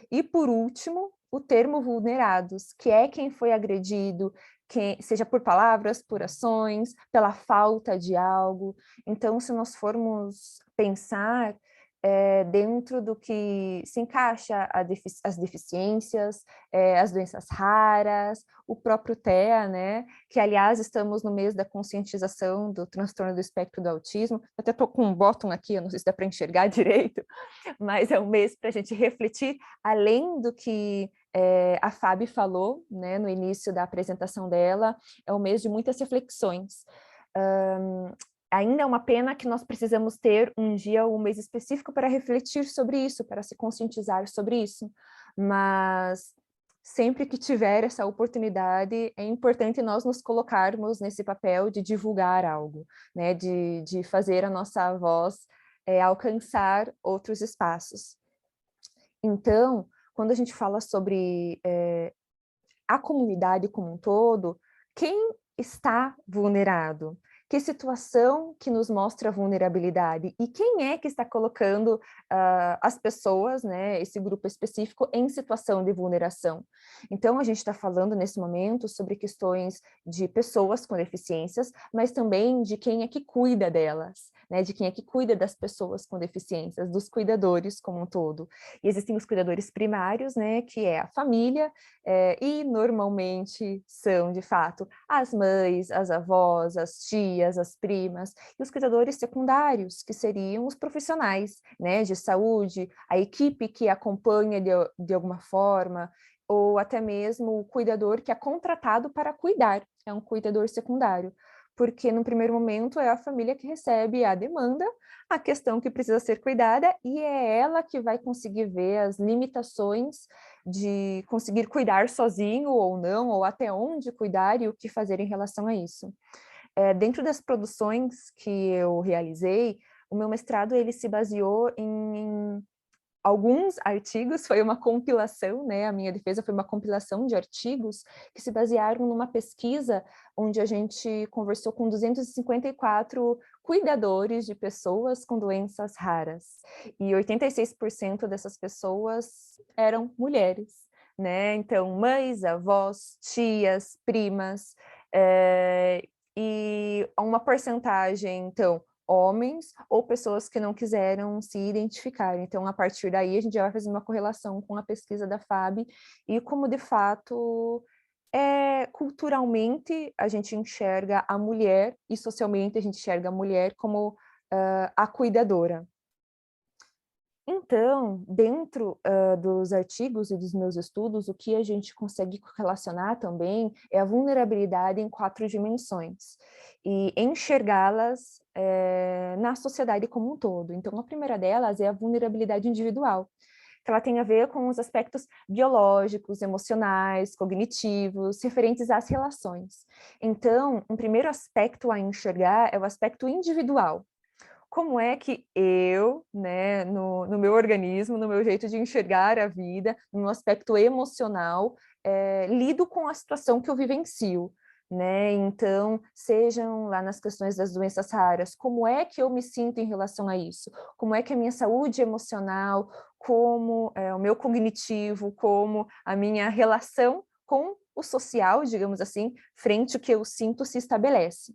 E por último, o termo vulnerados, que é quem foi agredido, seja por palavras, por ações, pela falta de algo. Então, se nós formos pensar dentro do que se encaixa as deficiências, as doenças raras, o próprio TEA, né? Que, aliás, estamos no mês da conscientização do transtorno do espectro do autismo. Eu até estou com um bottom aqui, eu não sei se dá para enxergar direito, mas é um mês para a gente refletir, além do que a Fábio falou, né, no início da apresentação dela, é um mês de muitas reflexões. Ainda é uma pena que nós precisamos ter um dia ou um mês específico para refletir sobre isso, para se conscientizar sobre isso, mas sempre que tiver essa oportunidade, é importante nós nos colocarmos nesse papel de divulgar algo, né, de fazer a nossa voz alcançar outros espaços. Então, quando a gente fala sobre a comunidade como um todo, quem está vulnerado? Que situação que nos mostra a vulnerabilidade? E quem é que está colocando as pessoas, né, esse grupo específico, em situação de vulneração? Então, a gente está falando nesse momento sobre questões de pessoas com deficiências, mas também de quem é que cuida delas, né, de quem é que cuida das pessoas com deficiências, dos cuidadores como um todo. E existem os cuidadores primários, né, que é a família, e normalmente são, de fato, as mães, as avós, as tias, as primas, e os cuidadores secundários, que seriam os profissionais, né, de saúde, a equipe que acompanha de alguma forma, ou até mesmo o cuidador que é contratado para cuidar, é um cuidador secundário, porque no primeiro momento é a família que recebe a demanda, a questão que precisa ser cuidada, e é ela que vai conseguir ver as limitações de conseguir cuidar sozinho ou não, ou até onde cuidar e o que fazer em relação a isso. Dentro das produções que eu realizei, o meu mestrado ele se baseou em alguns artigos, foi uma compilação, né? A minha defesa foi uma compilação de artigos que se basearam numa pesquisa onde a gente conversou com 254 cuidadores de pessoas com doenças raras. E 86% dessas pessoas eram mulheres, né? Então, mães, avós, tias, primas, e uma porcentagem, então, homens ou pessoas que não quiseram se identificar. Então, a partir daí, a gente já vai fazer uma correlação com a pesquisa da FAB e como, de fato, culturalmente, a gente enxerga a mulher e socialmente a gente enxerga a mulher como a cuidadora. Então, dentro dos artigos e dos meus estudos, o que a gente consegue relacionar também é a vulnerabilidade em 4 dimensões e enxergá-las na sociedade como um todo. Então, a primeira delas é a vulnerabilidade individual, que ela tem a ver com os aspectos biológicos, emocionais, cognitivos, referentes às relações. Então, um primeiro aspecto a enxergar é o aspecto individual. Como é que eu, né, no meu organismo, no meu jeito de enxergar a vida, no aspecto emocional, lido com a situação que eu vivencio, né? Então, sejam lá nas questões das doenças raras, como é que eu me sinto em relação a isso? Como é que a minha saúde emocional, como o meu cognitivo, como a minha relação com o social, digamos assim, frente ao que eu sinto se estabelece.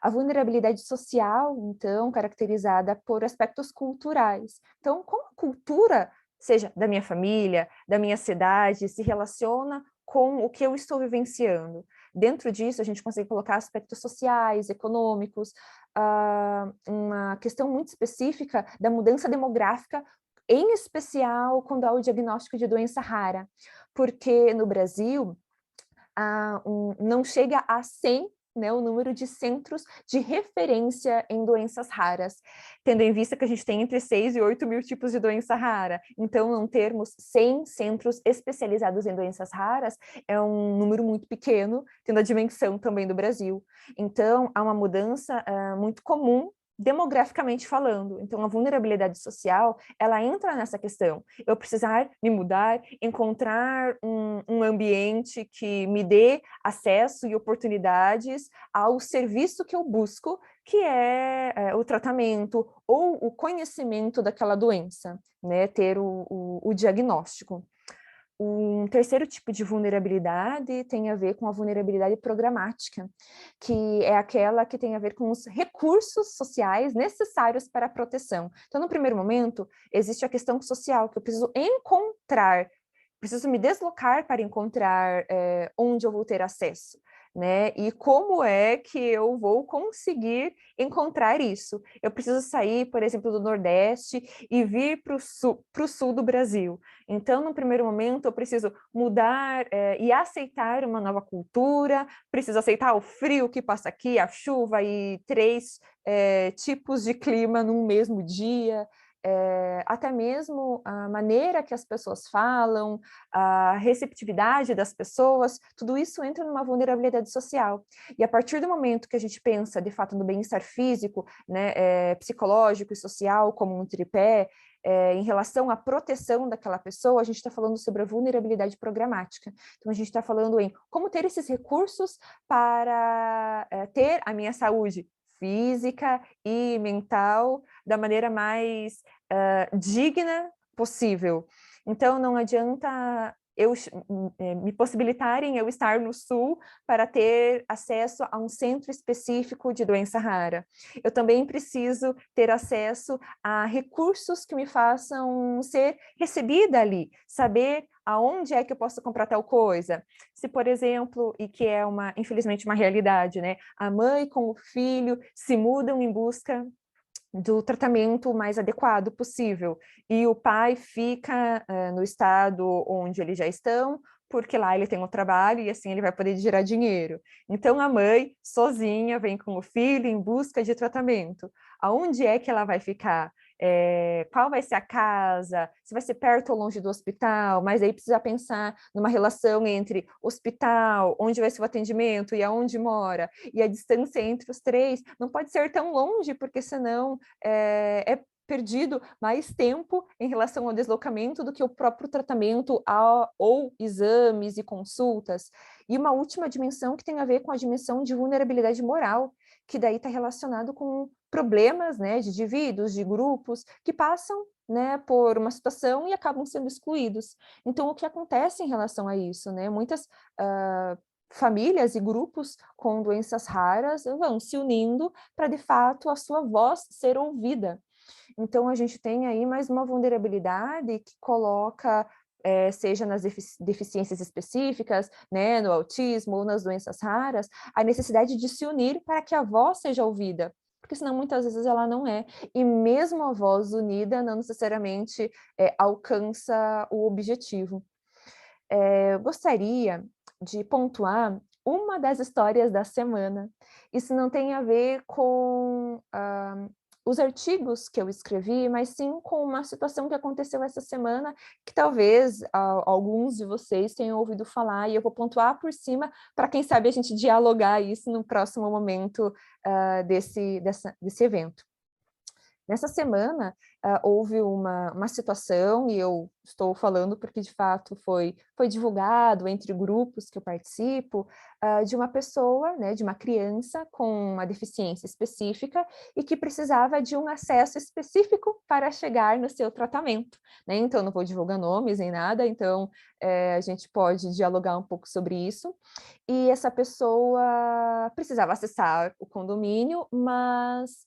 A vulnerabilidade social, então, caracterizada por aspectos culturais. Então, como a cultura, seja da minha família, da minha cidade, se relaciona com o que eu estou vivenciando? Dentro disso, a gente consegue colocar aspectos sociais, econômicos, uma questão muito específica da mudança demográfica, em especial quando há o diagnóstico de doença rara, porque no Brasil, não chega a 100, né, o número de centros de referência em doenças raras, tendo em vista que a gente tem entre 6 e 8 mil tipos de doença rara. Então, não termos 100 centros especializados em doenças raras é um número muito pequeno, tendo a dimensão também do Brasil. Então, há uma mudança muito comum demograficamente falando. Então, a vulnerabilidade social, ela entra nessa questão. Eu precisar me mudar, encontrar um ambiente que me dê acesso e oportunidades ao serviço que eu busco, que é o tratamento ou o conhecimento daquela doença, né? Ter o diagnóstico. Um terceiro tipo de vulnerabilidade tem a ver com a vulnerabilidade programática, que é aquela que tem a ver com os recursos sociais necessários para a proteção. Então, no primeiro momento, existe a questão social, que eu preciso encontrar, preciso me deslocar para encontrar onde eu vou ter acesso, né? E como é que eu vou conseguir encontrar isso? Eu preciso sair, por exemplo, do Nordeste e vir para o sul do Brasil. Então, no primeiro momento, eu preciso mudar e aceitar uma nova cultura, preciso aceitar o frio que passa aqui, a chuva e 3 tipos de clima num mesmo dia, até mesmo a maneira que as pessoas falam, a receptividade das pessoas, tudo isso entra numa vulnerabilidade social. E a partir do momento que a gente pensa, de fato, no bem-estar físico, né, psicológico e social como um tripé, em relação à proteção daquela pessoa, a gente está falando sobre a vulnerabilidade programática. Então, a gente está falando em como ter esses recursos para ter a minha saúde física e mental da maneira mais digna possível. Então, não adianta me possibilitarem eu estar no sul para ter acesso a um centro específico de doença rara. Eu também preciso ter acesso a recursos que me façam ser recebida ali, saber aonde é que eu posso comprar tal coisa. Se, por exemplo, e que é infelizmente uma realidade, né? A mãe com o filho se mudam em busca do tratamento mais adequado possível. E o pai fica no estado onde eles já estão, porque lá ele tem um trabalho e assim ele vai poder gerar dinheiro. Então a mãe, sozinha, vem com o filho em busca de tratamento. Aonde é que ela vai ficar? Qual vai ser a casa? Se vai ser perto ou longe do hospital? Mas aí precisa pensar numa relação entre hospital, onde vai ser o atendimento e aonde mora. E a distância entre os 3 não pode ser tão longe, porque senão é perdido mais tempo em relação ao deslocamento do que o próprio tratamento ou exames e consultas. E uma última dimensão que tem a ver com a dimensão de vulnerabilidade moral, que daí está relacionado com problemas, né, de indivíduos, de grupos, que passam, né, por uma situação e acabam sendo excluídos. Então, o que acontece em relação a isso, né? Muitas famílias e grupos com doenças raras vão se unindo para, de fato, a sua voz ser ouvida. Então, a gente tem aí mais uma vulnerabilidade que coloca, seja nas deficiências específicas, né, no autismo ou nas doenças raras, a necessidade de se unir para que a voz seja ouvida, porque senão muitas vezes ela não é. E mesmo a voz unida não necessariamente alcança o objetivo. Eu gostaria de pontuar uma das histórias da semana. Isso não tem a ver com os artigos que eu escrevi, mas sim com uma situação que aconteceu essa semana, que talvez alguns de vocês tenham ouvido falar, e eu vou pontuar por cima para, quem sabe, a gente dialogar isso no próximo momento desse evento. Nessa semana, houve uma situação, e eu estou falando porque, de fato, foi divulgado entre grupos que eu participo, de uma pessoa, né, de uma criança com uma deficiência específica e que precisava de um acesso específico para chegar no seu tratamento, né? Então, não vou divulgar nomes nem nada, então a gente pode dialogar um pouco sobre isso. E essa pessoa precisava acessar o condomínio, mas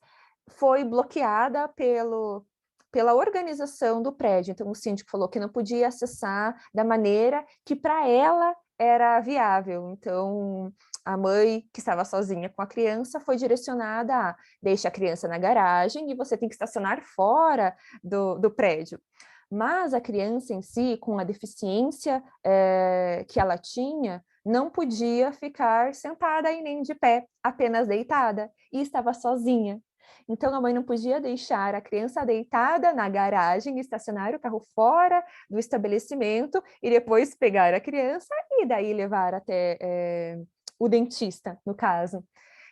foi bloqueada pela organização do prédio. Então, o síndico falou que não podia acessar da maneira que para ela era viável. Então, a mãe, que estava sozinha com a criança, foi direcionada a deixar a criança na garagem e você tem que estacionar fora do prédio. Mas a criança em si, com a deficiência que ela tinha, não podia ficar sentada e nem de pé, apenas deitada, e estava sozinha. Então, a mãe não podia deixar a criança deitada na garagem, estacionar o carro fora do estabelecimento e depois pegar a criança e daí levar até o dentista, no caso.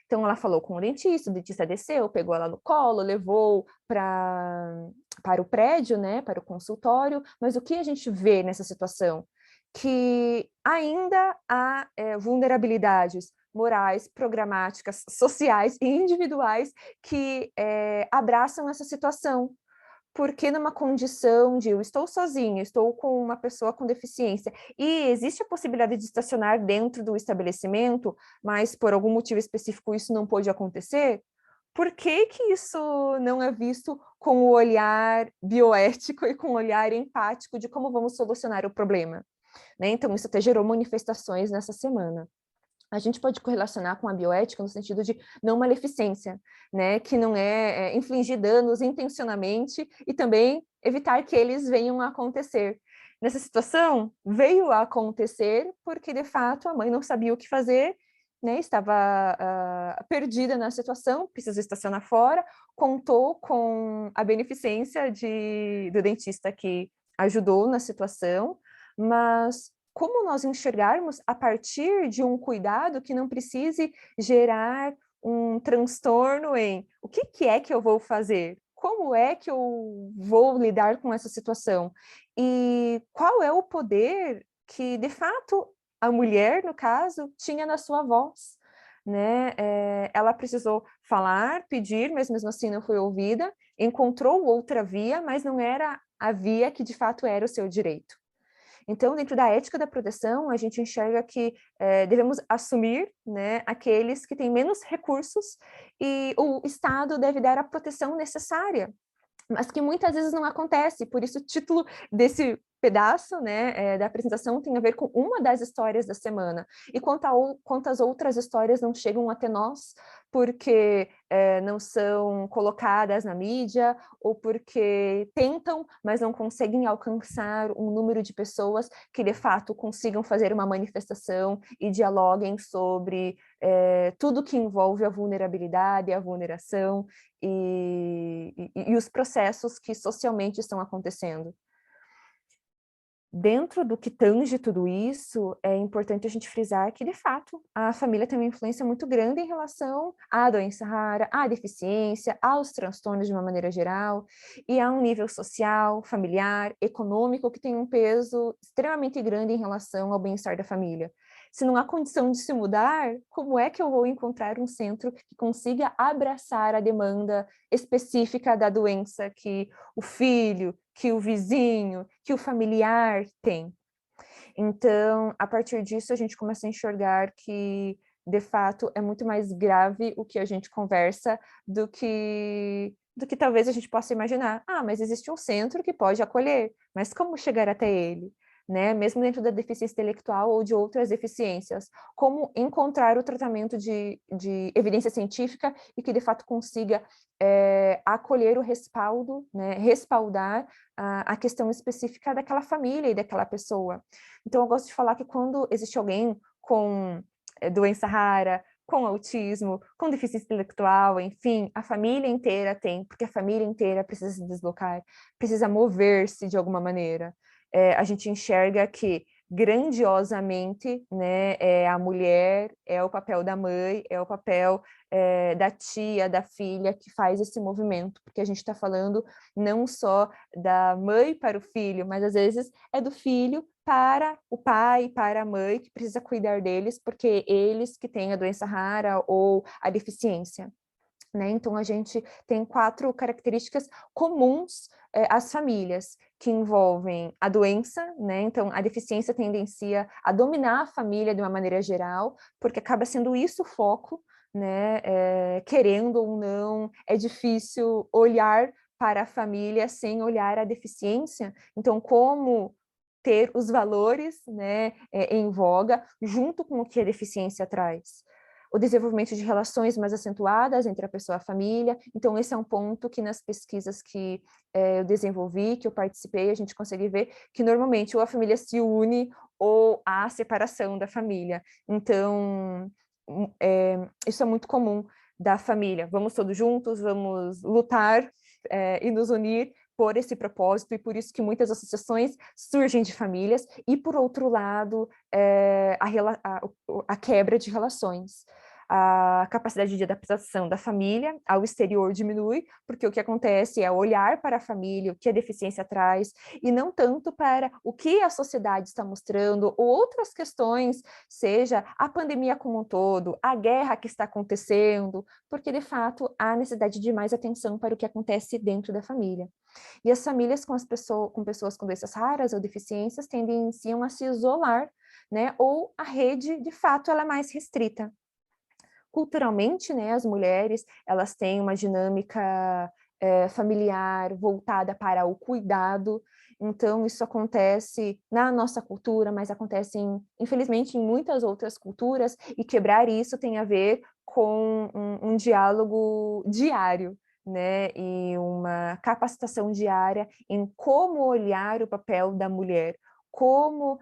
Então, ela falou com o dentista desceu, pegou ela no colo, levou para o prédio, né, para o consultório, mas o que a gente vê nessa situação? Que ainda há vulnerabilidades morais, programáticas, sociais e individuais que abraçam essa situação. Porque numa condição de eu estou sozinha, estou com uma pessoa com deficiência, e existe a possibilidade de estacionar dentro do estabelecimento, mas por algum motivo específico isso não pôde acontecer, por que que isso não é visto com o olhar bioético e com o olhar empático de como vamos solucionar o problema? Né? Então, isso até gerou manifestações nessa semana. A gente pode correlacionar com a bioética no sentido de não maleficência, né? Que não é infligir danos intencionalmente e também evitar que eles venham a acontecer. Nessa situação, veio a acontecer porque, de fato, a mãe não sabia o que fazer, né? Estava perdida na situação, precisou estacionar fora, contou com a beneficência do dentista que ajudou na situação, mas como nós enxergarmos a partir de um cuidado que não precise gerar um transtorno em o que é que eu vou fazer? Como é que eu vou lidar com essa situação? E qual é o poder que, de fato, a mulher, no caso, tinha na sua voz? Né? Ela precisou falar, pedir, mas mesmo assim não foi ouvida, encontrou outra via, mas não era a via que, de fato, era o seu direito. Então, dentro da ética da proteção, a gente enxerga que devemos assumir, né, aqueles que têm menos recursos e o Estado deve dar a proteção necessária, mas que muitas vezes não acontece, por isso o título desse pedaço, né, da apresentação tem a ver com uma das histórias da semana, e quantas outras histórias não chegam até nós, porque não são colocadas na mídia, ou porque tentam, mas não conseguem alcançar um número de pessoas que de fato consigam fazer uma manifestação e dialoguem sobre tudo que envolve a vulnerabilidade, a vulneração, e os processos que socialmente estão acontecendo. Dentro do que tange tudo isso, é importante a gente frisar que, de fato, a família tem uma influência muito grande em relação à doença rara, à deficiência, aos transtornos de uma maneira geral, e há um nível social, familiar, econômico, que tem um peso extremamente grande em relação ao bem-estar da família. Se não há condição de se mudar, como é que eu vou encontrar um centro que consiga abraçar a demanda específica da doença que o filho, que o vizinho, que o familiar tem? Então, a partir disso, a gente começa a enxergar que, de fato, é muito mais grave o que a gente conversa do que talvez a gente possa imaginar. Ah, mas existe um centro que pode acolher, mas como chegar até ele? Né? Mesmo dentro da deficiência intelectual ou de outras deficiências, como encontrar o tratamento de evidência científica e que de fato consiga acolher o respaldo, né? Respaldar a questão específica daquela família e daquela pessoa. Então eu gosto de falar que quando existe alguém com doença rara, com autismo, com deficiência intelectual, enfim, a família inteira tem, porque a família inteira precisa se deslocar, precisa mover-se de alguma maneira. A gente enxerga que grandiosamente, né, a mulher, é o papel da mãe, é o papel da tia, da filha, que faz esse movimento, porque a gente está falando não só da mãe para o filho, mas às vezes é do filho para o pai, para a mãe, que precisa cuidar deles, porque eles que têm a doença rara ou a deficiência. Né? Então, a gente tem 4 características comuns às famílias, que envolvem a doença, né? Então, a deficiência tendencia a dominar a família de uma maneira geral, porque acaba sendo isso o foco, né? Querendo ou não, é difícil olhar para a família sem olhar a deficiência. Então, como ter os valores, né, em voga, junto com o que a deficiência traz? O desenvolvimento de relações mais acentuadas entre a pessoa e a família. Então, esse é um ponto que nas pesquisas que eu desenvolvi, que eu participei, a gente consegue ver que normalmente ou a família se une ou a separação da família. Então, isso é muito comum da família. Vamos todos juntos, vamos lutar e nos unir por esse propósito, e por isso que muitas associações surgem de famílias, e por outro lado, a quebra de relações. A capacidade de adaptação da família ao exterior diminui, porque o que acontece é olhar para a família, o que a deficiência traz, e não tanto para o que a sociedade está mostrando, ou outras questões, seja a pandemia como um todo, a guerra que está acontecendo, porque, de fato, há necessidade de mais atenção para o que acontece dentro da família. E as famílias com pessoas com doenças raras ou deficiências tendenciam a se isolar, né? Ou a rede, de fato, ela é mais restrita. Culturalmente, né, as mulheres, elas têm uma dinâmica familiar voltada para o cuidado, então isso acontece na nossa cultura, mas acontece, infelizmente, em muitas outras culturas, e quebrar isso tem a ver com um diálogo diário, né, e uma capacitação diária em como olhar o papel da mulher, como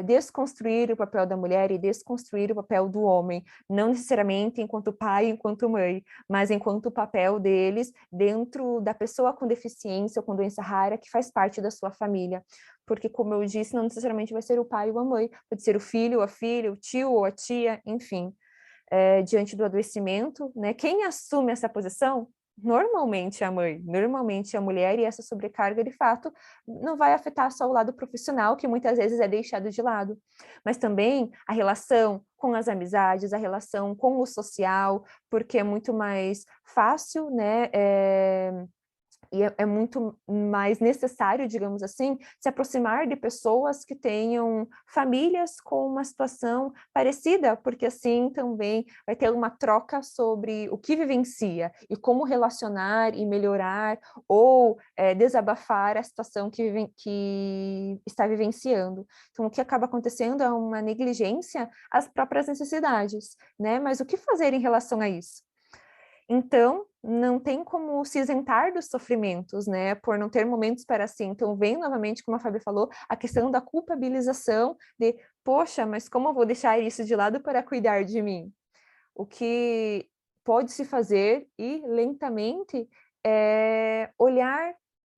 desconstruir o papel da mulher e desconstruir o papel do homem, não necessariamente enquanto pai, enquanto mãe, mas enquanto o papel deles dentro da pessoa com deficiência ou com doença rara que faz parte da sua família. Porque, como eu disse, não necessariamente vai ser o pai ou a mãe, pode ser o filho ou a filha, o tio ou a tia, enfim. Diante do adoecimento, né, quem assume essa posição? Normalmente a mãe, normalmente a mulher, e essa sobrecarga, de fato, não vai afetar só o lado profissional, que muitas vezes é deixado de lado, mas também a relação com as amizades, a relação com o social, porque é muito mais fácil, né, e é muito mais necessário, digamos assim, se aproximar de pessoas que tenham famílias com uma situação parecida, porque assim também vai ter uma troca sobre o que vivencia e como relacionar e melhorar ou desabafar a situação que está vivenciando. Então, o que acaba acontecendo é uma negligência às próprias necessidades, né? Mas o que fazer em relação a isso? Então, não tem como se isentar dos sofrimentos, né, por não ter momentos para si. Então, vem novamente, como a Fábio falou, a questão da culpabilização de, poxa, mas como eu vou deixar isso de lado para cuidar de mim? O que pode se fazer e lentamente olhar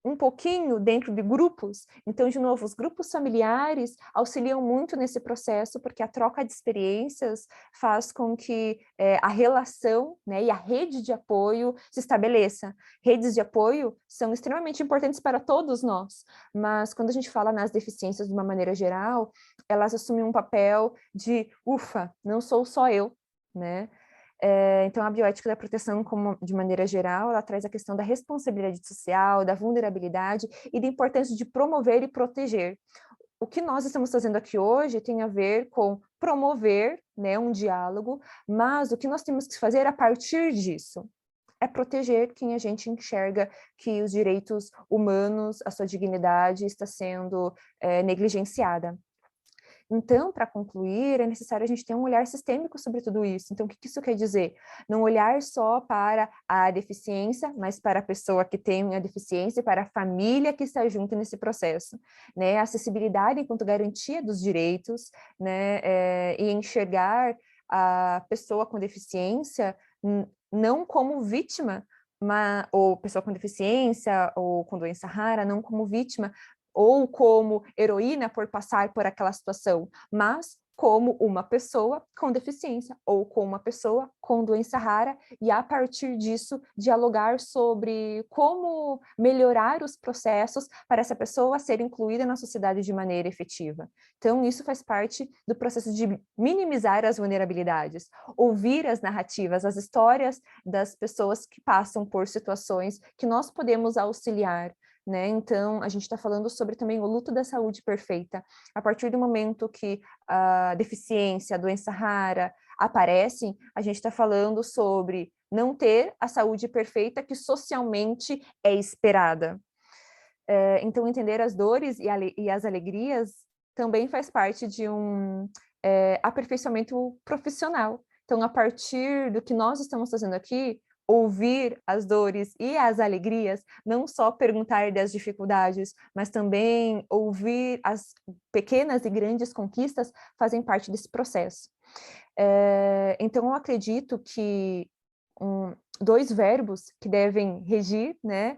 um pouquinho dentro de grupos. Então, de novo, os grupos familiares auxiliam muito nesse processo, porque a troca de experiências faz com que a relação, né, e a rede de apoio se estabeleça. Redes de apoio são extremamente importantes para todos nós, mas quando a gente fala nas deficiências de uma maneira geral, elas assumem um papel de, ufa, não sou só eu, né? Então, a bioética da proteção, de maneira geral, ela traz a questão da responsabilidade social, da vulnerabilidade e da importância de promover e proteger. O que nós estamos fazendo aqui hoje tem a ver com promover, né, um diálogo, mas o que nós temos que fazer a partir disso é proteger quem a gente enxerga que os direitos humanos, a sua dignidade está sendo negligenciada. Então, para concluir, é necessário a gente ter um olhar sistêmico sobre tudo isso. Então, o que isso quer dizer? Não olhar só para a deficiência, mas para a pessoa que tem a deficiência e para a família que está junto nesse processo, né? A acessibilidade enquanto garantia dos direitos, né? E enxergar a pessoa com deficiência não como vítima, ou pessoa com deficiência ou com doença rara, não como vítima, ou como heroína por passar por aquela situação, mas como uma pessoa com deficiência ou com uma pessoa com doença rara, e a partir disso dialogar sobre como melhorar os processos para essa pessoa ser incluída na sociedade de maneira efetiva. Então, isso faz parte do processo de minimizar as vulnerabilidades, ouvir as narrativas, as histórias das pessoas que passam por situações que nós podemos auxiliar, né? Então, a gente está falando sobre também o luto da saúde perfeita. A partir do momento que a deficiência, a doença rara aparecem, a gente está falando sobre não ter a saúde perfeita que socialmente é esperada. Então, entender as dores e as alegrias também faz parte de um aperfeiçoamento profissional. Então, a partir do que nós estamos fazendo aqui, ouvir as dores e as alegrias, não só perguntar das dificuldades, mas também ouvir as pequenas e grandes conquistas fazem parte desse processo. Então, eu acredito que dois verbos que devem regir, né,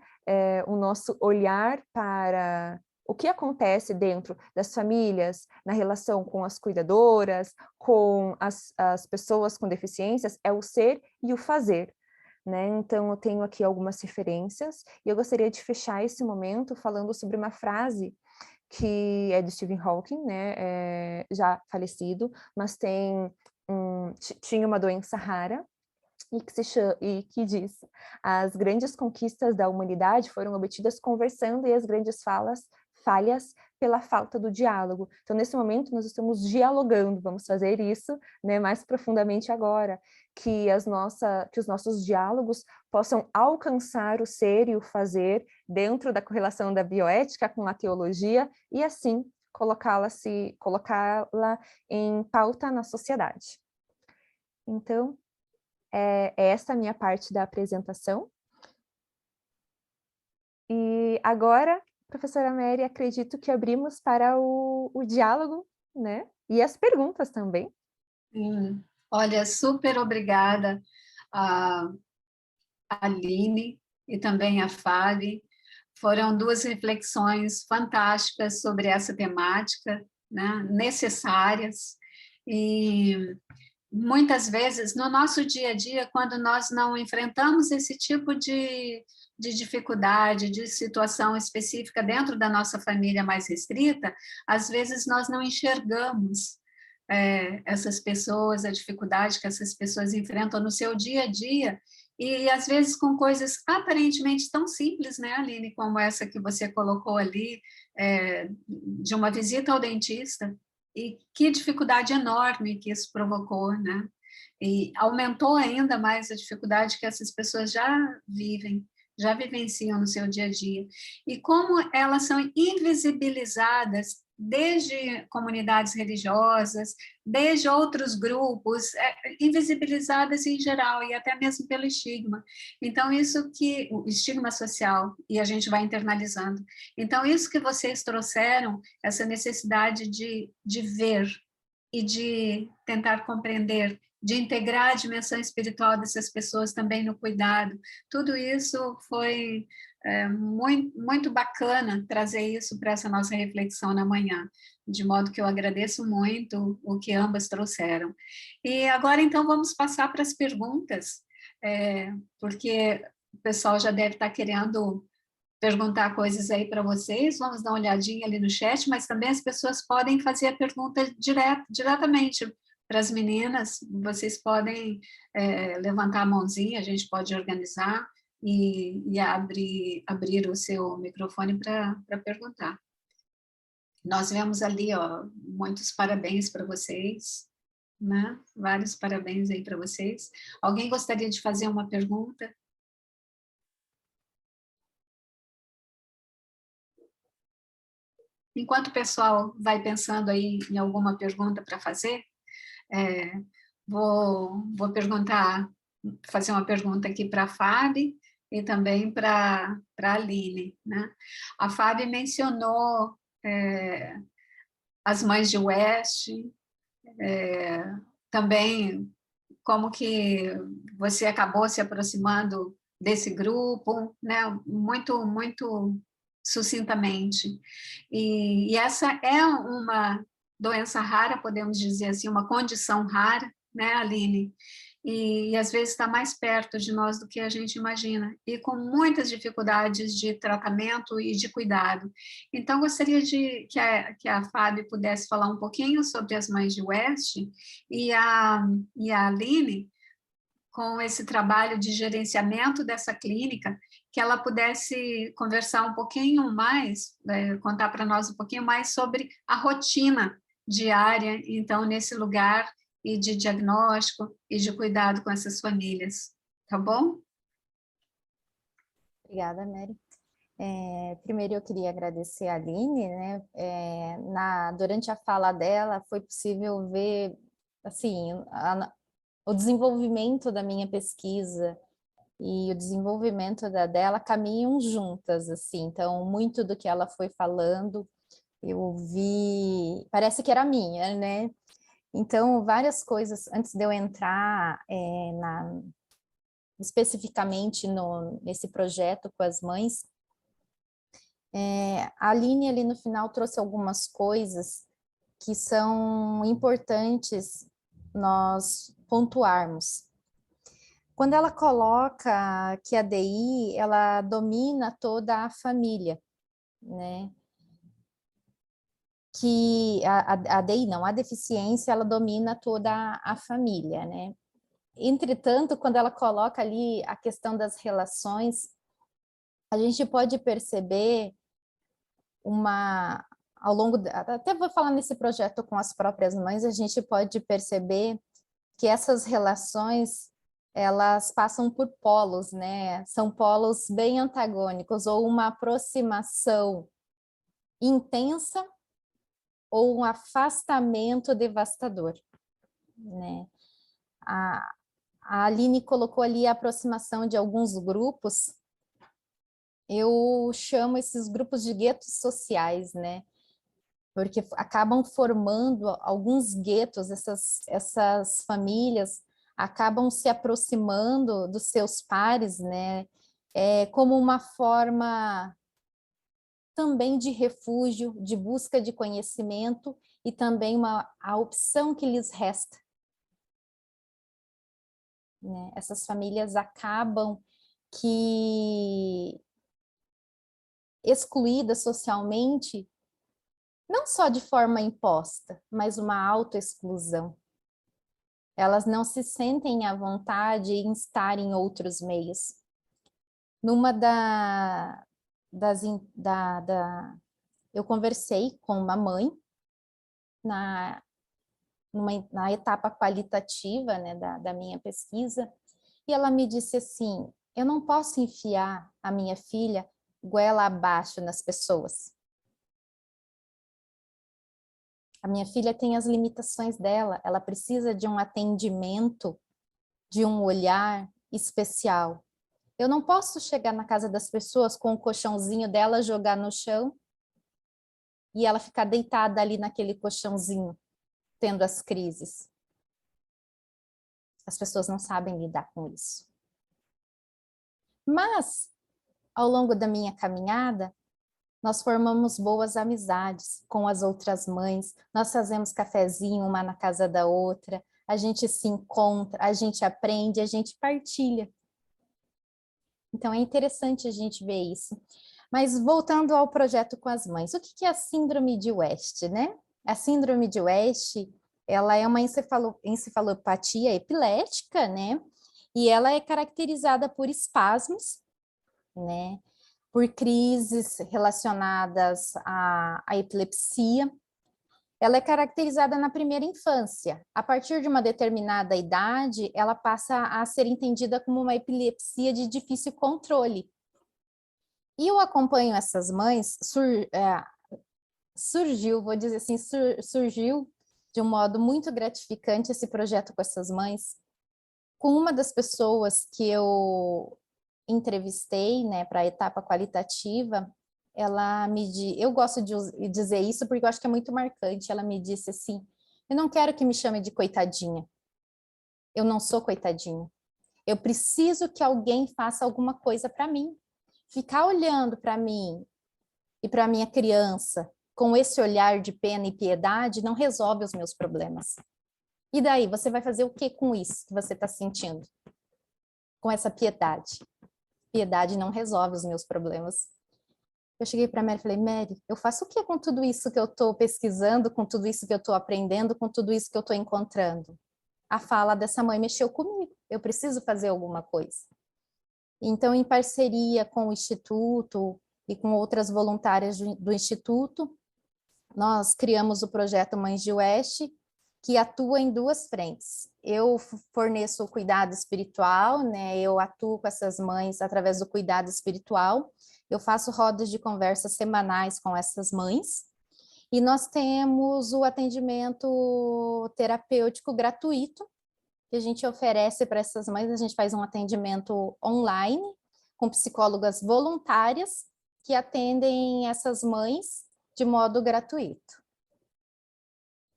o nosso olhar para o que acontece dentro das famílias, na relação com as cuidadoras, com as pessoas com deficiências, é o ser e o fazer. Né? Então, eu tenho aqui algumas referências, e eu gostaria de fechar esse momento falando sobre uma frase que é de Stephen Hawking, né, já falecido, mas tinha uma doença rara, e que diz: as grandes conquistas da humanidade foram obtidas conversando, e as grandes falhas pela falta do diálogo. Então, nesse momento, nós estamos dialogando, vamos fazer isso, né, mais profundamente agora, que os nossos diálogos possam alcançar o ser e o fazer dentro da correlação da bioética com a teologia, e assim colocá-la em pauta na sociedade. Então, essa é a minha parte da apresentação. E agora, professora Mary, acredito que abrimos para o diálogo, né? E as perguntas também. Olha, super obrigada a Aline e também a Fábio. Foram duas reflexões fantásticas sobre essa temática, né? Necessárias. E muitas vezes, no nosso dia a dia, quando nós não enfrentamos esse tipo de dificuldade, de situação específica dentro da nossa família mais restrita, às vezes nós não enxergamos essas pessoas, a dificuldade que essas pessoas enfrentam no seu dia a dia, e às vezes com coisas aparentemente tão simples, né, Aline, como essa que você colocou ali, de uma visita ao dentista, e que dificuldade enorme que isso provocou, né? E aumentou ainda mais a dificuldade que essas pessoas já vivenciam no seu dia a dia. E como elas são invisibilizadas desde comunidades religiosas, desde outros grupos, invisibilizadas em geral, e até mesmo pelo estigma. Então, o estigma social, e a gente vai internalizando. Então, isso que vocês trouxeram, essa necessidade de ver e de tentar compreender, de integrar a dimensão espiritual dessas pessoas também no cuidado, tudo isso foi muito, muito bacana trazer isso para essa nossa reflexão na manhã, de modo que eu agradeço muito o que ambas trouxeram. E agora, então, vamos passar para as perguntas, porque o pessoal já deve estar querendo perguntar coisas aí para vocês, vamos dar uma olhadinha ali no chat, mas também as pessoas podem fazer a pergunta diretamente para as meninas, vocês podem levantar a mãozinha, a gente pode organizar e abrir o seu microfone para perguntar. Nós vemos ali, ó, muitos parabéns para vocês, né? Vários parabéns aí para vocês. Alguém gostaria de fazer uma pergunta? Enquanto o pessoal vai pensando aí em alguma pergunta para fazer, vou fazer uma pergunta aqui para a Fábio e também para a Aline, né? A Fábio mencionou as Mães de Oeste, também como que você acabou se aproximando desse grupo, né? Muito, muito sucintamente. E essa é uma doença rara, podemos dizer assim, uma condição rara, né, Aline? E às vezes está mais perto de nós do que a gente imagina, e com muitas dificuldades de tratamento e de cuidado. Então, gostaria que a Fábio pudesse falar um pouquinho sobre as Mães de Oeste, e a Aline, com esse trabalho de gerenciamento dessa clínica, que ela pudesse conversar um pouquinho mais, contar para nós um pouquinho mais sobre a rotina diária, então, nesse lugar, e de diagnóstico e de cuidado com essas famílias, tá bom? Obrigada, Mary. Primeiro eu queria agradecer a Aline, né? Durante a fala dela foi possível ver, assim, o desenvolvimento da minha pesquisa e o desenvolvimento dela caminham juntas, assim. Então, muito do que ela foi falando, eu vi, parece que era minha, né? Então, várias coisas, antes de eu entrar especificamente nesse projeto com as mães, a Aline ali no final trouxe algumas coisas que são importantes nós pontuarmos. Quando ela coloca que a DI, ela domina toda a família, né? Que a DI não, a deficiência, ela domina toda a família, né? Entretanto, quando ela coloca ali a questão das relações, a gente pode perceber ao longo, até vou falar nesse projeto com as próprias mães, a gente pode perceber que essas relações, elas passam por polos, né? São polos bem antagônicos, ou uma aproximação intensa, ou um afastamento devastador, né? A Aline colocou ali a aproximação de alguns grupos. Eu chamo esses grupos de guetos sociais, né? Porque acabam formando alguns guetos, essas famílias acabam se aproximando dos seus pares, né? Como uma forma também de refúgio, de busca de conhecimento e também a opção que lhes resta, né? Essas famílias acabam que excluídas socialmente, não só de forma imposta, mas uma autoexclusão. Elas não se sentem à vontade em estar em outros meios. Numa eu conversei com uma mãe na etapa qualitativa, né, da minha pesquisa, e ela me disse assim: eu não posso enfiar a minha filha goela abaixo nas pessoas. A minha filha tem as limitações dela, ela precisa de um atendimento, de um olhar especial. Eu não posso chegar na casa das pessoas com o colchãozinho dela, jogar no chão e ela ficar deitada ali naquele colchãozinho, tendo as crises. As pessoas não sabem lidar com isso. Mas, ao longo da minha caminhada, nós formamos boas amizades com as outras mães, nós fazemos cafezinho uma na casa da outra, a gente se encontra, a gente aprende, a gente partilha. Então é interessante a gente ver isso. Mas voltando ao projeto com as mães, o que é a síndrome de West, né? A síndrome de West, ela é uma encefalopatia epilética, né? E ela é caracterizada por espasmos, né? Por crises relacionadas à epilepsia. Ela é caracterizada na primeira infância. A partir de uma determinada idade, ela passa a ser entendida como uma epilepsia de difícil controle. E eu acompanho essas mães, surgiu, vou dizer assim, surgiu de um modo muito gratificante esse projeto com essas mães, com uma das pessoas que eu entrevistei, né, para a etapa qualitativa. Eu gosto de dizer isso porque eu acho que é muito marcante. Ela me disse assim: eu não quero que me chame de coitadinha. Eu não sou coitadinha. Eu preciso que alguém faça alguma coisa para mim. Ficar olhando para mim e para minha criança com esse olhar de pena e piedade não resolve os meus problemas. E daí, você vai fazer o que com isso que você está sentindo? Com essa piedade. Piedade não resolve os meus problemas. Eu cheguei para a Mary e falei: Mary, eu faço o que com tudo isso que eu estou pesquisando, com tudo isso que eu estou aprendendo, com tudo isso que eu estou encontrando? A fala dessa mãe mexeu comigo, eu preciso fazer alguma coisa. Então, em parceria com o Instituto e com outras voluntárias do Instituto, nós criamos o projeto Mães de West, que atua em duas frentes. Eu forneço o cuidado espiritual, né? Eu atuo com essas mães através do cuidado espiritual. Eu faço rodas de conversa semanais com essas mães. E nós temos o atendimento terapêutico gratuito, que a gente oferece para essas mães, a gente faz um atendimento online com psicólogas voluntárias que atendem essas mães de modo gratuito.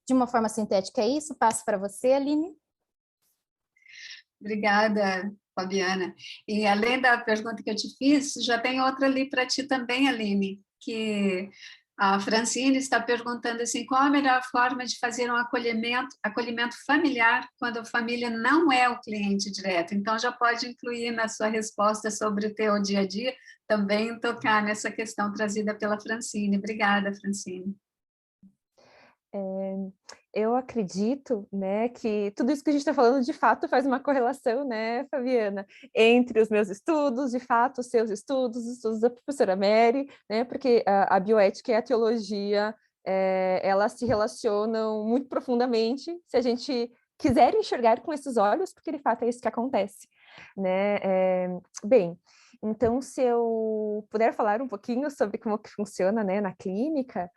De uma forma sintética, é isso? Passo para você, Aline. Obrigada, Fabiana. E além da pergunta que eu te fiz, já tem outra ali para ti também, Aline, que a Francine está perguntando assim, qual a melhor forma de fazer um acolhimento familiar quando a família não é o cliente direto? Então, já pode incluir na sua resposta sobre o teu dia a dia, também tocar nessa questão trazida pela Francine. Obrigada, Francine. Eu acredito, né, que tudo isso que a gente está falando, de fato, faz uma correlação, né, Fabiana, entre os meus estudos, de fato, os seus estudos, os estudos da professora Mary, né, porque a bioética e a teologia, elas se relacionam muito profundamente, se a gente quiser enxergar com esses olhos, porque, de fato, é isso que acontece, né. Bem, então, se eu puder falar um pouquinho sobre como que funciona, né, na clínica,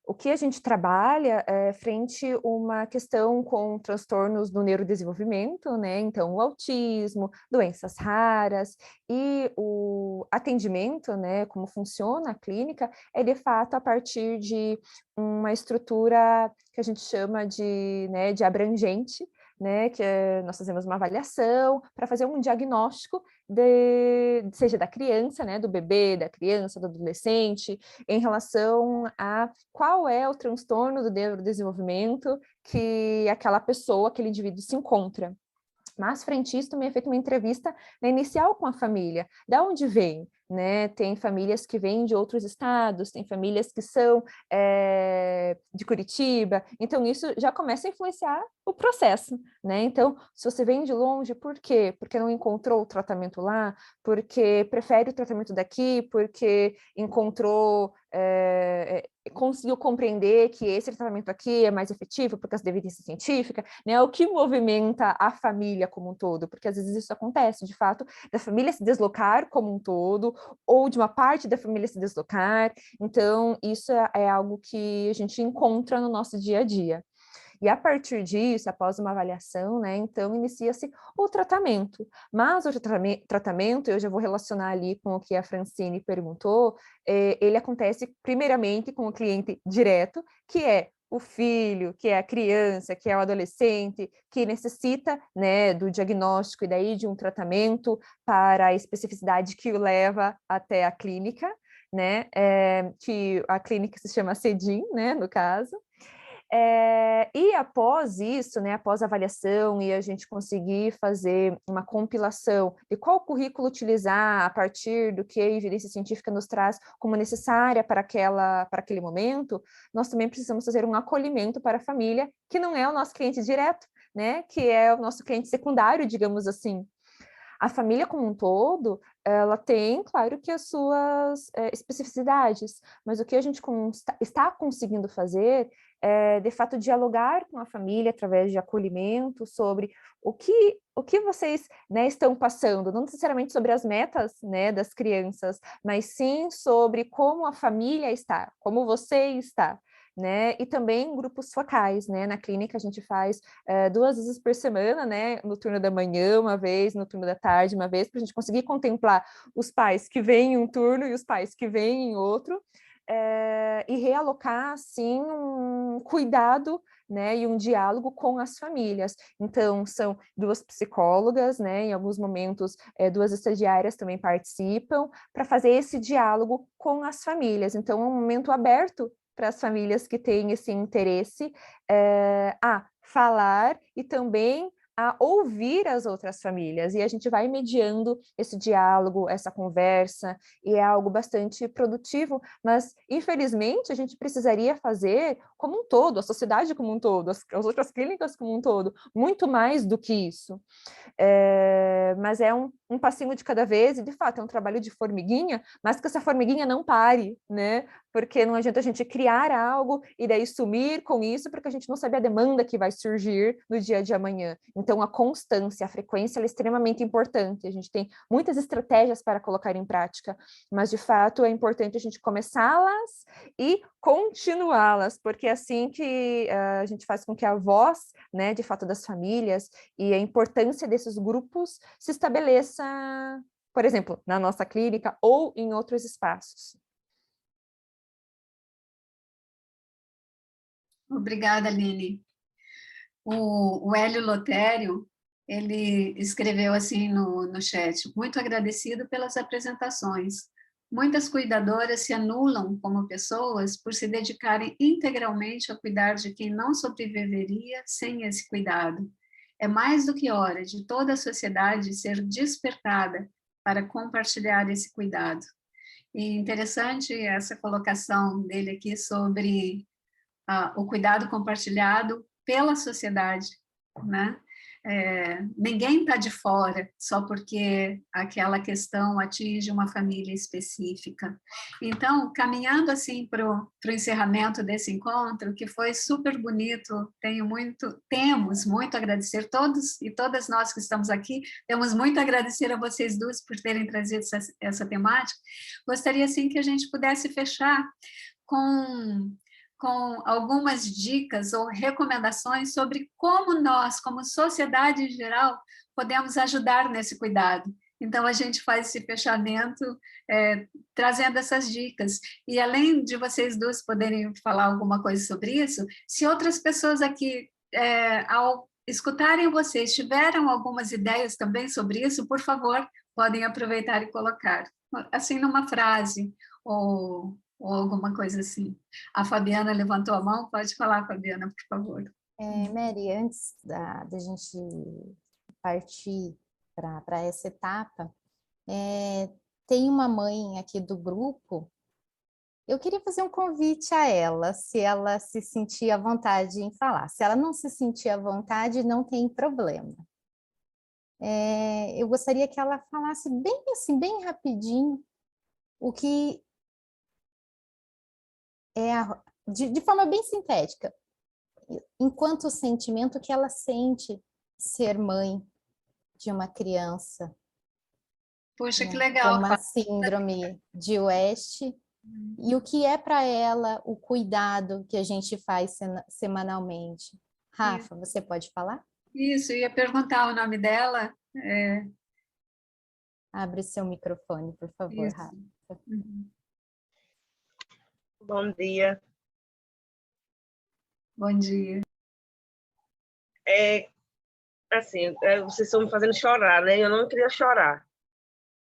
o que a gente trabalha é frente a uma questão com transtornos do neurodesenvolvimento, né? Então, o autismo, doenças raras e o atendimento, né? Como funciona a clínica, é de fato a partir de uma estrutura que a gente chama de, né, de abrangente, né, que nós fazemos uma avaliação para fazer um diagnóstico seja da criança, né, do bebê, da criança, do adolescente, em relação a qual é o transtorno do neurodesenvolvimento que aquela pessoa, aquele indivíduo se encontra. Mas, frente a isso, também é feita uma entrevista, né, inicial com a família. Da onde vem? Né? Tem famílias que vêm de outros estados, tem famílias que são de Curitiba, então isso já começa a influenciar o processo, né? Então, se você vem de longe, por quê? Porque não encontrou o tratamento lá, porque prefere o tratamento daqui, porque encontrou, conseguiu compreender que esse tratamento aqui é mais efetivo por causa da evidência científica, né? O que movimenta a família como um todo, porque às vezes isso acontece, de fato, da família se deslocar como um todo, ou de uma parte da família se deslocar, então isso é algo que a gente encontra no nosso dia a dia. E a partir disso, após uma avaliação, né, então inicia-se o tratamento. Mas o tratamento, eu já vou relacionar ali com o que a Francine perguntou, ele acontece primeiramente com o cliente direto, que é o filho, que é a criança, que é o adolescente, que necessita, né, do diagnóstico e daí de um tratamento para a especificidade que o leva até a clínica, né, que a clínica se chama CEDIM, né, no caso. E após isso, né, após a avaliação e a gente conseguir fazer uma compilação de qual currículo utilizar a partir do que a evidência científica nos traz como necessária para aquele momento, nós também precisamos fazer um acolhimento para a família, que não é o nosso cliente direto, né, que é o nosso cliente secundário, digamos assim. A família como um todo, ela tem, claro, que as suas especificidades, mas o que a gente está conseguindo fazer é, de fato, dialogar com a família através de acolhimento sobre o que vocês, né, estão passando, não necessariamente sobre as metas, né, das crianças, mas sim sobre como a família está, como você está. Né? E também grupos focais, né? Na clínica a gente faz 2 vezes por semana, né? No turno da manhã uma vez, no turno da tarde uma vez, para a gente conseguir contemplar os pais que vêm em um turno e os pais que vêm em outro, e realocar, assim, um cuidado, né, e um diálogo com as famílias. Então, são 2 psicólogas, né, em alguns momentos 2 estagiárias também participam, para fazer esse diálogo com as famílias. Então, é um momento aberto para as famílias que têm esse interesse a falar e também a ouvir as outras famílias, e a gente vai mediando esse diálogo, essa conversa, e é algo bastante produtivo, mas, infelizmente, a gente precisaria fazer como um todo, a sociedade como um todo, as outras clínicas como um todo, muito mais do que isso. Mas é um passinho de cada vez, e de fato é um trabalho de formiguinha, mas que essa formiguinha não pare, né? Porque não adianta a gente criar algo e daí sumir com isso, porque a gente não sabe a demanda que vai surgir no dia de amanhã. Então, a constância, a frequência, ela é extremamente importante. A gente tem muitas estratégias para colocar em prática, mas, de fato, é importante a gente começá-las e continuá-las, porque é assim que a gente faz com que a voz, né, de fato, das famílias e a importância desses grupos se estabeleça, por exemplo, na nossa clínica ou em outros espaços. Obrigada, Aline. O Hélio Lotério, ele escreveu assim no chat: muito agradecido pelas apresentações. Muitas cuidadoras se anulam como pessoas por se dedicarem integralmente a cuidar de quem não sobreviveria sem esse cuidado. É mais do que hora de toda a sociedade ser despertada para compartilhar esse cuidado. E interessante essa colocação dele aqui sobre o cuidado compartilhado pela sociedade, né? Ninguém está de fora só porque aquela questão atinge uma família específica. Então, caminhando assim para o encerramento desse encontro, que foi super bonito, temos muito a agradecer, todos e todas nós que estamos aqui, temos muito a agradecer a vocês duas por terem trazido essa temática. Gostaria assim que a gente pudesse fechar com algumas dicas ou recomendações sobre como nós, como sociedade em geral, podemos ajudar nesse cuidado. Então, a gente faz esse fechamento trazendo essas dicas. E além de vocês duas poderem falar alguma coisa sobre isso, se outras pessoas aqui, ao escutarem vocês, tiveram algumas ideias também sobre isso, por favor, podem aproveitar e colocar. Assim, numa frase, ou alguma coisa assim. A Fabiana levantou a mão, pode falar, Fabiana, por favor. Mary, antes da gente partir para essa etapa, tem uma mãe aqui do grupo, eu queria fazer um convite a ela, se ela se sentir à vontade em falar. Se ela não se sentir à vontade, não tem problema. Eu gostaria que ela falasse bem assim, bem rapidinho, o que de forma bem sintética, enquanto o sentimento que ela sente ser mãe de uma criança. Puxa, né, que legal. Com uma síndrome de West, e o que é para ela o cuidado que a gente faz semanalmente. Rafa, você pode falar? Isso, ia perguntar o nome dela. Abre seu microfone, por favor, Isso. Rafa. Uhum. Bom dia. Bom dia. Assim, vocês estão me fazendo chorar, né? Eu não queria chorar.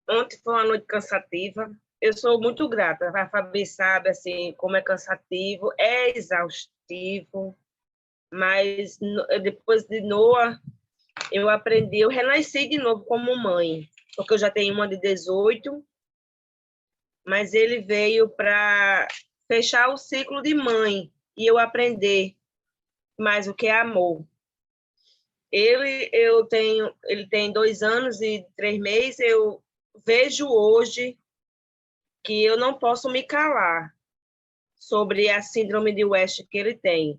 Ontem foi uma noite cansativa. Eu sou muito grata. A Fabi sabe, assim, como é cansativo, é exaustivo, mas depois de Noah, eu aprendi, eu renasci de novo como mãe, porque eu já tenho uma de 18, mas ele veio para fechar o ciclo de mãe e eu aprender mais o que é amor. Ele tem 2 anos e 3 meses, eu vejo hoje que eu não posso me calar sobre a síndrome de West que ele tem.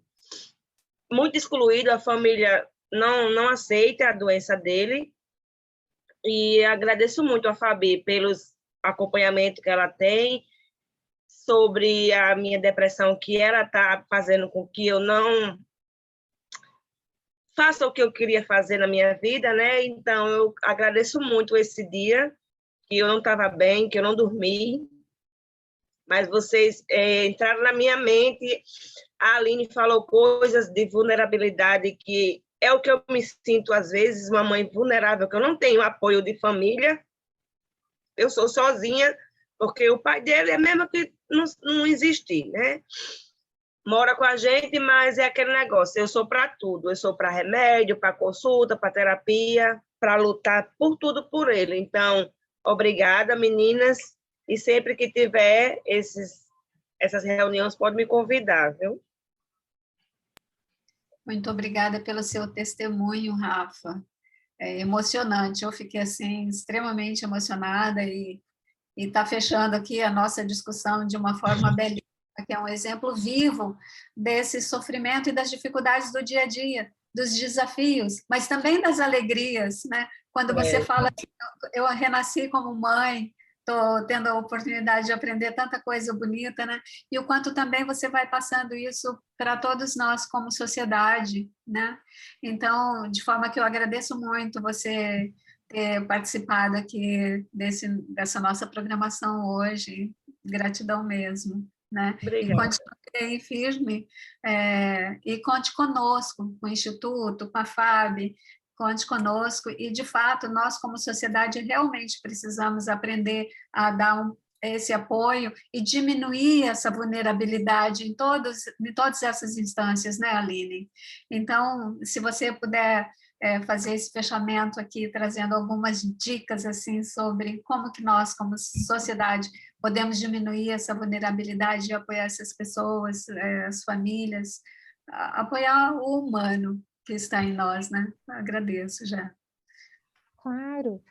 Muito excluído, a família não aceita a doença dele, e agradeço muito a Fabi pelos acompanhamentos que ela tem, sobre a minha depressão, que ela está fazendo com que eu não faça o que eu queria fazer na minha vida, né? Então, eu agradeço muito esse dia, que eu não estava bem, que eu não dormi, mas vocês entraram na minha mente. A Aline falou coisas de vulnerabilidade, que é o que eu me sinto, às vezes, uma mãe vulnerável, que eu não tenho apoio de família, eu sou sozinha, porque o pai dele é mesmo que não existe, né? Mora com a gente, mas é aquele negócio, eu sou para tudo, eu sou para remédio, para consulta, para terapia, para lutar por tudo por ele. Então, obrigada, meninas, e sempre que tiver essas reuniões, pode me convidar, viu? Muito obrigada pelo seu testemunho, Rafa. emocionante. Eu fiquei assim extremamente emocionada e está fechando aqui a nossa discussão de uma forma belíssima, que é um exemplo vivo desse sofrimento e das dificuldades do dia a dia, dos desafios, mas também das alegrias, né? Quando você fala assim, eu renasci como mãe, estou tendo a oportunidade de aprender tanta coisa bonita, né? E o quanto também você vai passando isso para todos nós como sociedade, né? Então, de forma que eu agradeço muito você ter participado aqui dessa nossa programação hoje. Gratidão mesmo, né? E Obrigada. continue aí firme, e conte conosco, com o Instituto, com a FAB, conte conosco, e de fato, nós como sociedade realmente precisamos aprender a dar esse apoio e diminuir essa vulnerabilidade em todas essas instâncias, né, Aline? Então, se você puder fazer esse fechamento aqui, trazendo algumas dicas assim sobre como que nós, como sociedade, podemos diminuir essa vulnerabilidade e apoiar essas pessoas, as famílias, apoiar o humano que está em nós, né? Agradeço já. Claro.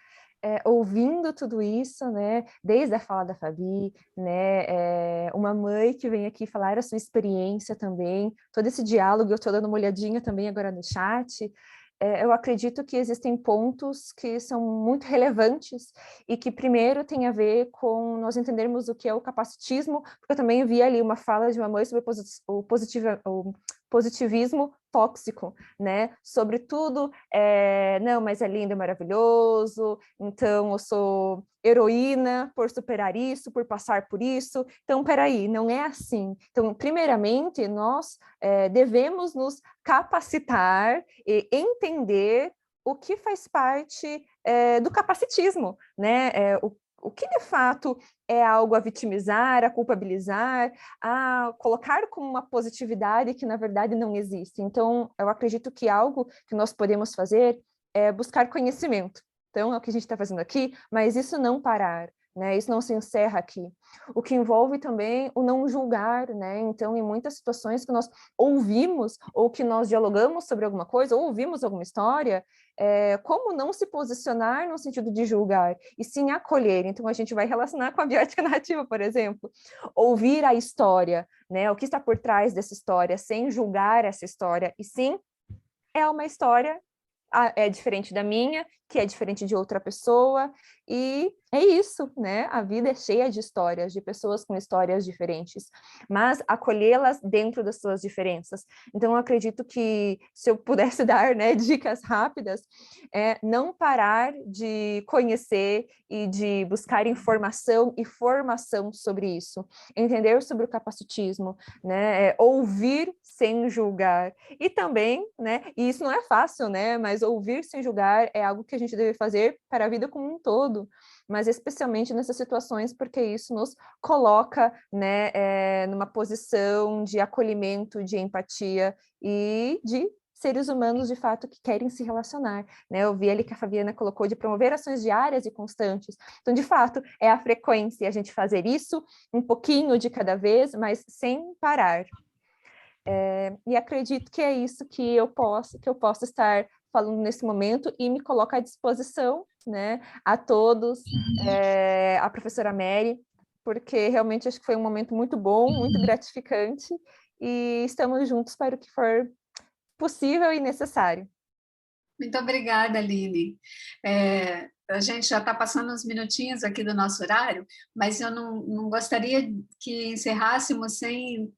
Ouvindo tudo isso, né, desde a fala da Fabi, né, uma mãe que vem aqui falar a sua experiência também, todo esse diálogo, eu estou dando uma olhadinha também agora no chat, eu acredito que existem pontos que são muito relevantes e que primeiro tem a ver com nós entendermos o que é o capacitismo, porque eu também vi ali uma fala de uma mãe sobre o positivismo tóxico, né? Sobretudo, não, mas é lindo, é maravilhoso, então eu sou heroína por superar isso, por passar por isso. Então, peraí, não é assim. Então, primeiramente, nós devemos nos capacitar e entender o que faz parte do capacitismo, né? O que de fato é algo a vitimizar, a culpabilizar, a colocar como uma positividade que na verdade não existe. Então, eu acredito que algo que nós podemos fazer é buscar conhecimento. Então, é o que a gente está fazendo aqui, mas isso não parar, né? Isso não se encerra aqui. O que envolve também o não julgar, né? Então, em muitas situações que nós ouvimos ou que nós dialogamos sobre alguma coisa, ou ouvimos alguma história, como não se posicionar no sentido de julgar, e sim acolher. Então, a gente vai relacionar com a biótica narrativa, por exemplo. Ouvir a história, né? O que está por trás dessa história, sem julgar essa história, e sim, é uma história é diferente da minha, que é diferente de outra pessoa, e é isso, né? A vida é cheia de histórias, de pessoas com histórias diferentes, mas acolhê-las dentro das suas diferenças. Então, eu acredito que, se eu pudesse dar, né, dicas rápidas, não parar de conhecer e de buscar informação e formação sobre isso, entender sobre o capacitismo, né? Ouvir sem julgar, e também, né, e isso não é fácil, né, mas ouvir sem julgar é algo que a gente deve fazer para a vida como um todo, mas especialmente nessas situações, porque isso nos coloca, né, numa posição de acolhimento, de empatia e de seres humanos, de fato, que querem se relacionar, né? Eu vi ali que a Fabiana colocou de promover ações diárias e constantes. Então, de fato, é a frequência, a gente fazer isso um pouquinho de cada vez, mas sem parar. E acredito que é isso que eu posso estar falando nesse momento, e me coloco à disposição, né, a todos, a professora Mary, porque realmente acho que foi um momento muito bom, muito gratificante, e estamos juntos para o que for possível e necessário. Muito obrigada, Aline. A gente já está passando uns minutinhos aqui do nosso horário, mas eu não gostaria que encerrássemos sem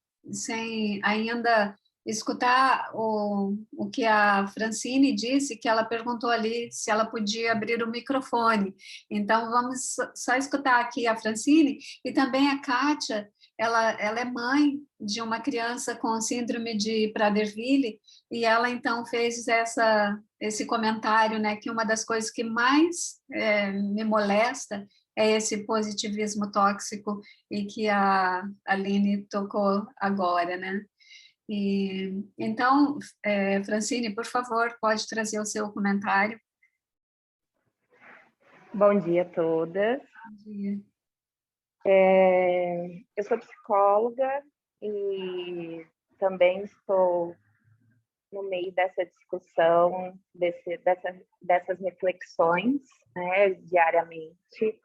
ainda escutar o que a Francine disse, que ela perguntou ali se ela podia abrir o microfone. Então, vamos só escutar aqui a Francine e também a Kátia. Ela é mãe de uma criança com síndrome de Prader-Willi, e ela então fez esse comentário, né, que uma das coisas que mais me molesta é esse positivismo tóxico, e que a Aline tocou agora, né? E, então, Francine, por favor, pode trazer o seu comentário. Bom dia a todas. Bom dia. Eu sou psicóloga e também estou no meio dessa discussão, dessas reflexões, né, diariamente.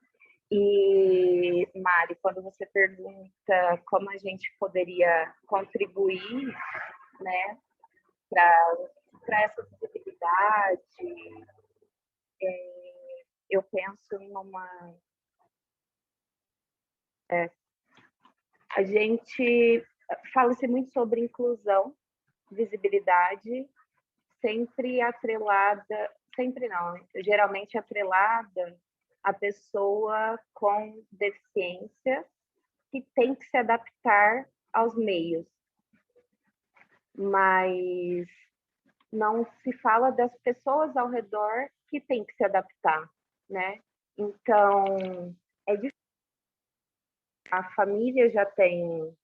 E, Mari, quando você pergunta como a gente poderia contribuir, né, para essa visibilidade, eu penso numa... a gente fala-se muito sobre inclusão, visibilidade, sempre atrelada, sempre não, geralmente atrelada a pessoa com deficiência que tem que se adaptar aos meios. Mas não se fala das pessoas ao redor que têm que se adaptar, né? Então, é difícil. A família já tem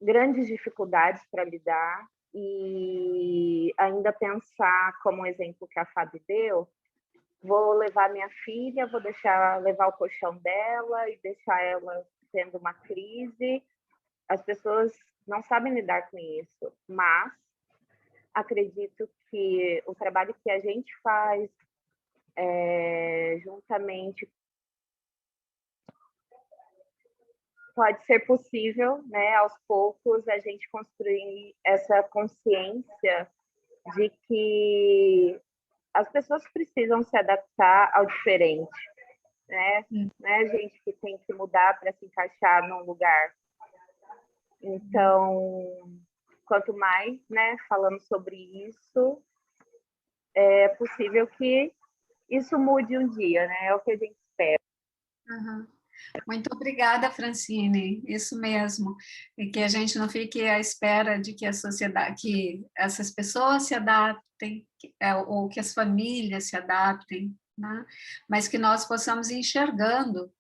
grandes dificuldades para lidar, e ainda pensar, como o exemplo que a Fábio deu, vou levar minha filha, vou levar o colchão dela e deixar ela tendo uma crise. As pessoas não sabem lidar com isso, mas acredito que o trabalho que a gente faz juntamente pode ser possível, né, aos poucos, a gente construir essa consciência de que as pessoas precisam se adaptar ao diferente, né? Não é a gente que tem que mudar para se encaixar num lugar. Então, quanto mais, né, falamos sobre isso, é possível que isso mude um dia, né? É o que a gente espera. Uhum. Muito obrigada, Francine, isso mesmo, e que a gente não fique à espera de que a sociedade, que essas pessoas se adaptem, ou que as famílias se adaptem, né? Mas que nós possamos ir enxergando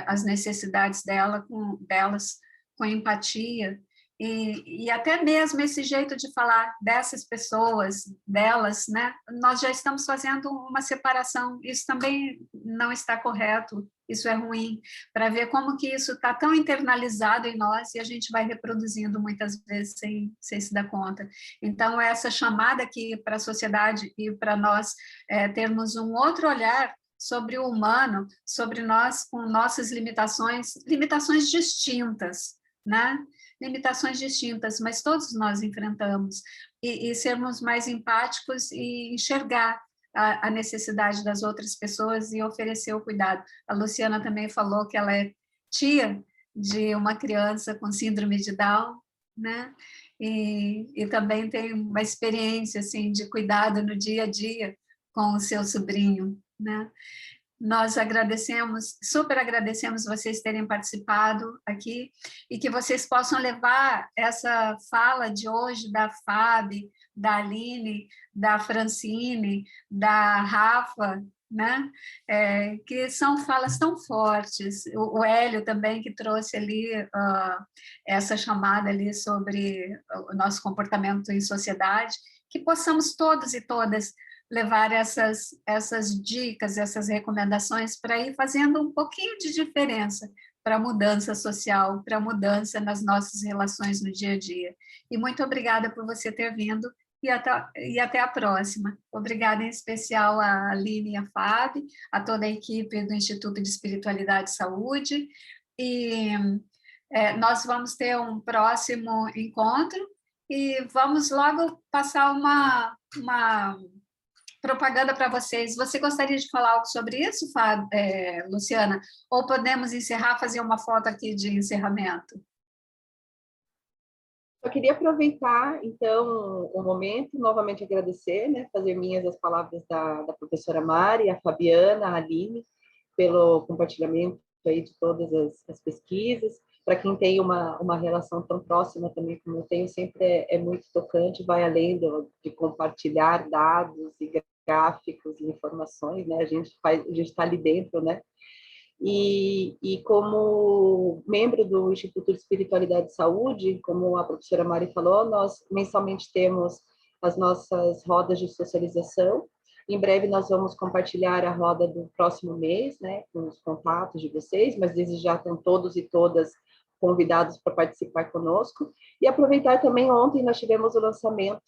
as necessidades delas com empatia, e até mesmo esse jeito de falar dessas pessoas, delas, né? Nós já estamos fazendo uma separação, isso também não está correto, isso é ruim, para ver como que isso está tão internalizado em nós e a gente vai reproduzindo muitas vezes sem se dar conta. Então, essa chamada aqui para a sociedade e para nós termos um outro olhar sobre o humano, sobre nós com nossas limitações distintas, né? Limitações distintas, mas todos nós enfrentamos, e sermos mais empáticos e enxergar a necessidade das outras pessoas e oferecer o cuidado. A Luciana também falou que ela é tia de uma criança com síndrome de Down, né? E também tem uma experiência assim, de cuidado no dia a dia com o seu sobrinho, né? Nós agradecemos, super agradecemos vocês terem participado aqui e que vocês possam levar essa fala de hoje da Fábio, da Aline, da Francine, da Rafa, né? Que são falas tão fortes. O Hélio também, que trouxe ali essa chamada ali sobre o nosso comportamento em sociedade, que possamos todos e todas levar essas dicas, essas recomendações para ir fazendo um pouquinho de diferença para a mudança social, para a mudança nas nossas relações no dia a dia. E muito obrigada por você ter vindo e até a próxima. Obrigada em especial a Aline e a Fábio, a toda a equipe do Instituto de Espiritualidade e Saúde, e nós vamos ter um próximo encontro e vamos logo passar uma propaganda para vocês. Você gostaria de falar algo sobre isso, Luciana? Ou podemos encerrar, fazer uma foto aqui de encerramento? Eu queria aproveitar, então, o momento, novamente agradecer, né, fazer minhas as palavras da professora Mari, a Fabiana, a Aline, pelo compartilhamento aí de todas as pesquisas. Para quem tem uma relação tão próxima também como eu tenho, sempre é muito tocante, vai além de compartilhar dados e gráficos e informações, né? A gente está ali dentro, né? E como membro do Instituto de Espiritualidade e Saúde, como a professora Mari falou, nós mensalmente temos as nossas rodas de socialização. Em breve nós vamos compartilhar a roda do próximo mês, né, com os contatos de vocês, mas desde já estão todos e todas convidados para participar conosco. E aproveitar também, ontem nós tivemos o lançamento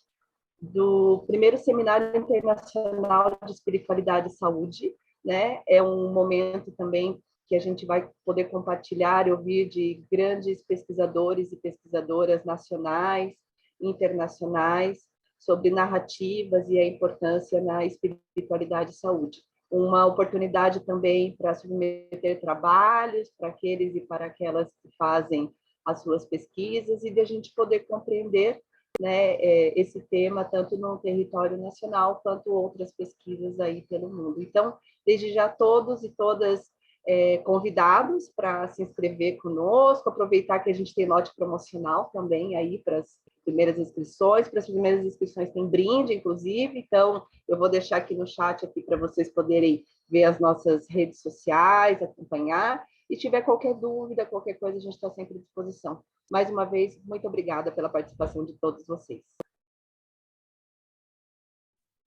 do primeiro Seminário Internacional de Espiritualidade e Saúde, né? É um momento também que a gente vai poder compartilhar e ouvir de grandes pesquisadores e pesquisadoras nacionais, internacionais, sobre narrativas e a importância na espiritualidade e saúde. Uma oportunidade também para submeter trabalhos para aqueles e para aquelas que fazem as suas pesquisas e de a gente poder compreender, né, esse tema tanto no território nacional quanto outras pesquisas aí pelo mundo. Então, desde já todos e todas convidados para se inscrever conosco, aproveitar que a gente tem lote promocional também aí para as primeiras inscrições. Para as primeiras inscrições tem brinde, inclusive, então eu vou deixar aqui no chat aqui para vocês poderem ver as nossas redes sociais, acompanhar, e tiver qualquer dúvida, qualquer coisa, a gente está sempre à disposição. Mais uma vez, muito obrigada pela participação de todos vocês.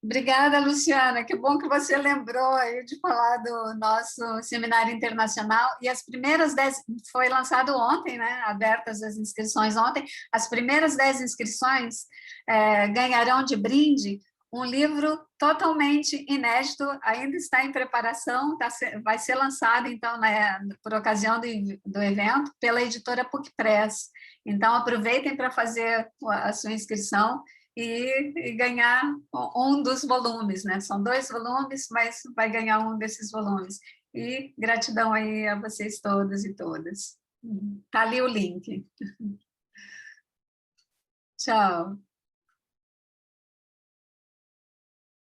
Obrigada, Luciana. Que bom que você lembrou aí de falar do nosso seminário internacional. E as primeiras 10, foi lançado ontem, né? Abertas as inscrições ontem. As primeiras 10 inscrições ganharão de brinde um livro totalmente inédito, ainda está em preparação, vai ser lançado, então, por ocasião do evento, pela editora PUC Press. Então, aproveitem para fazer a sua inscrição e ganhar um dos volumes, né? São 2 volumes, mas vai ganhar um desses volumes. E gratidão aí a vocês todos e todas. Está ali o link. Tchau.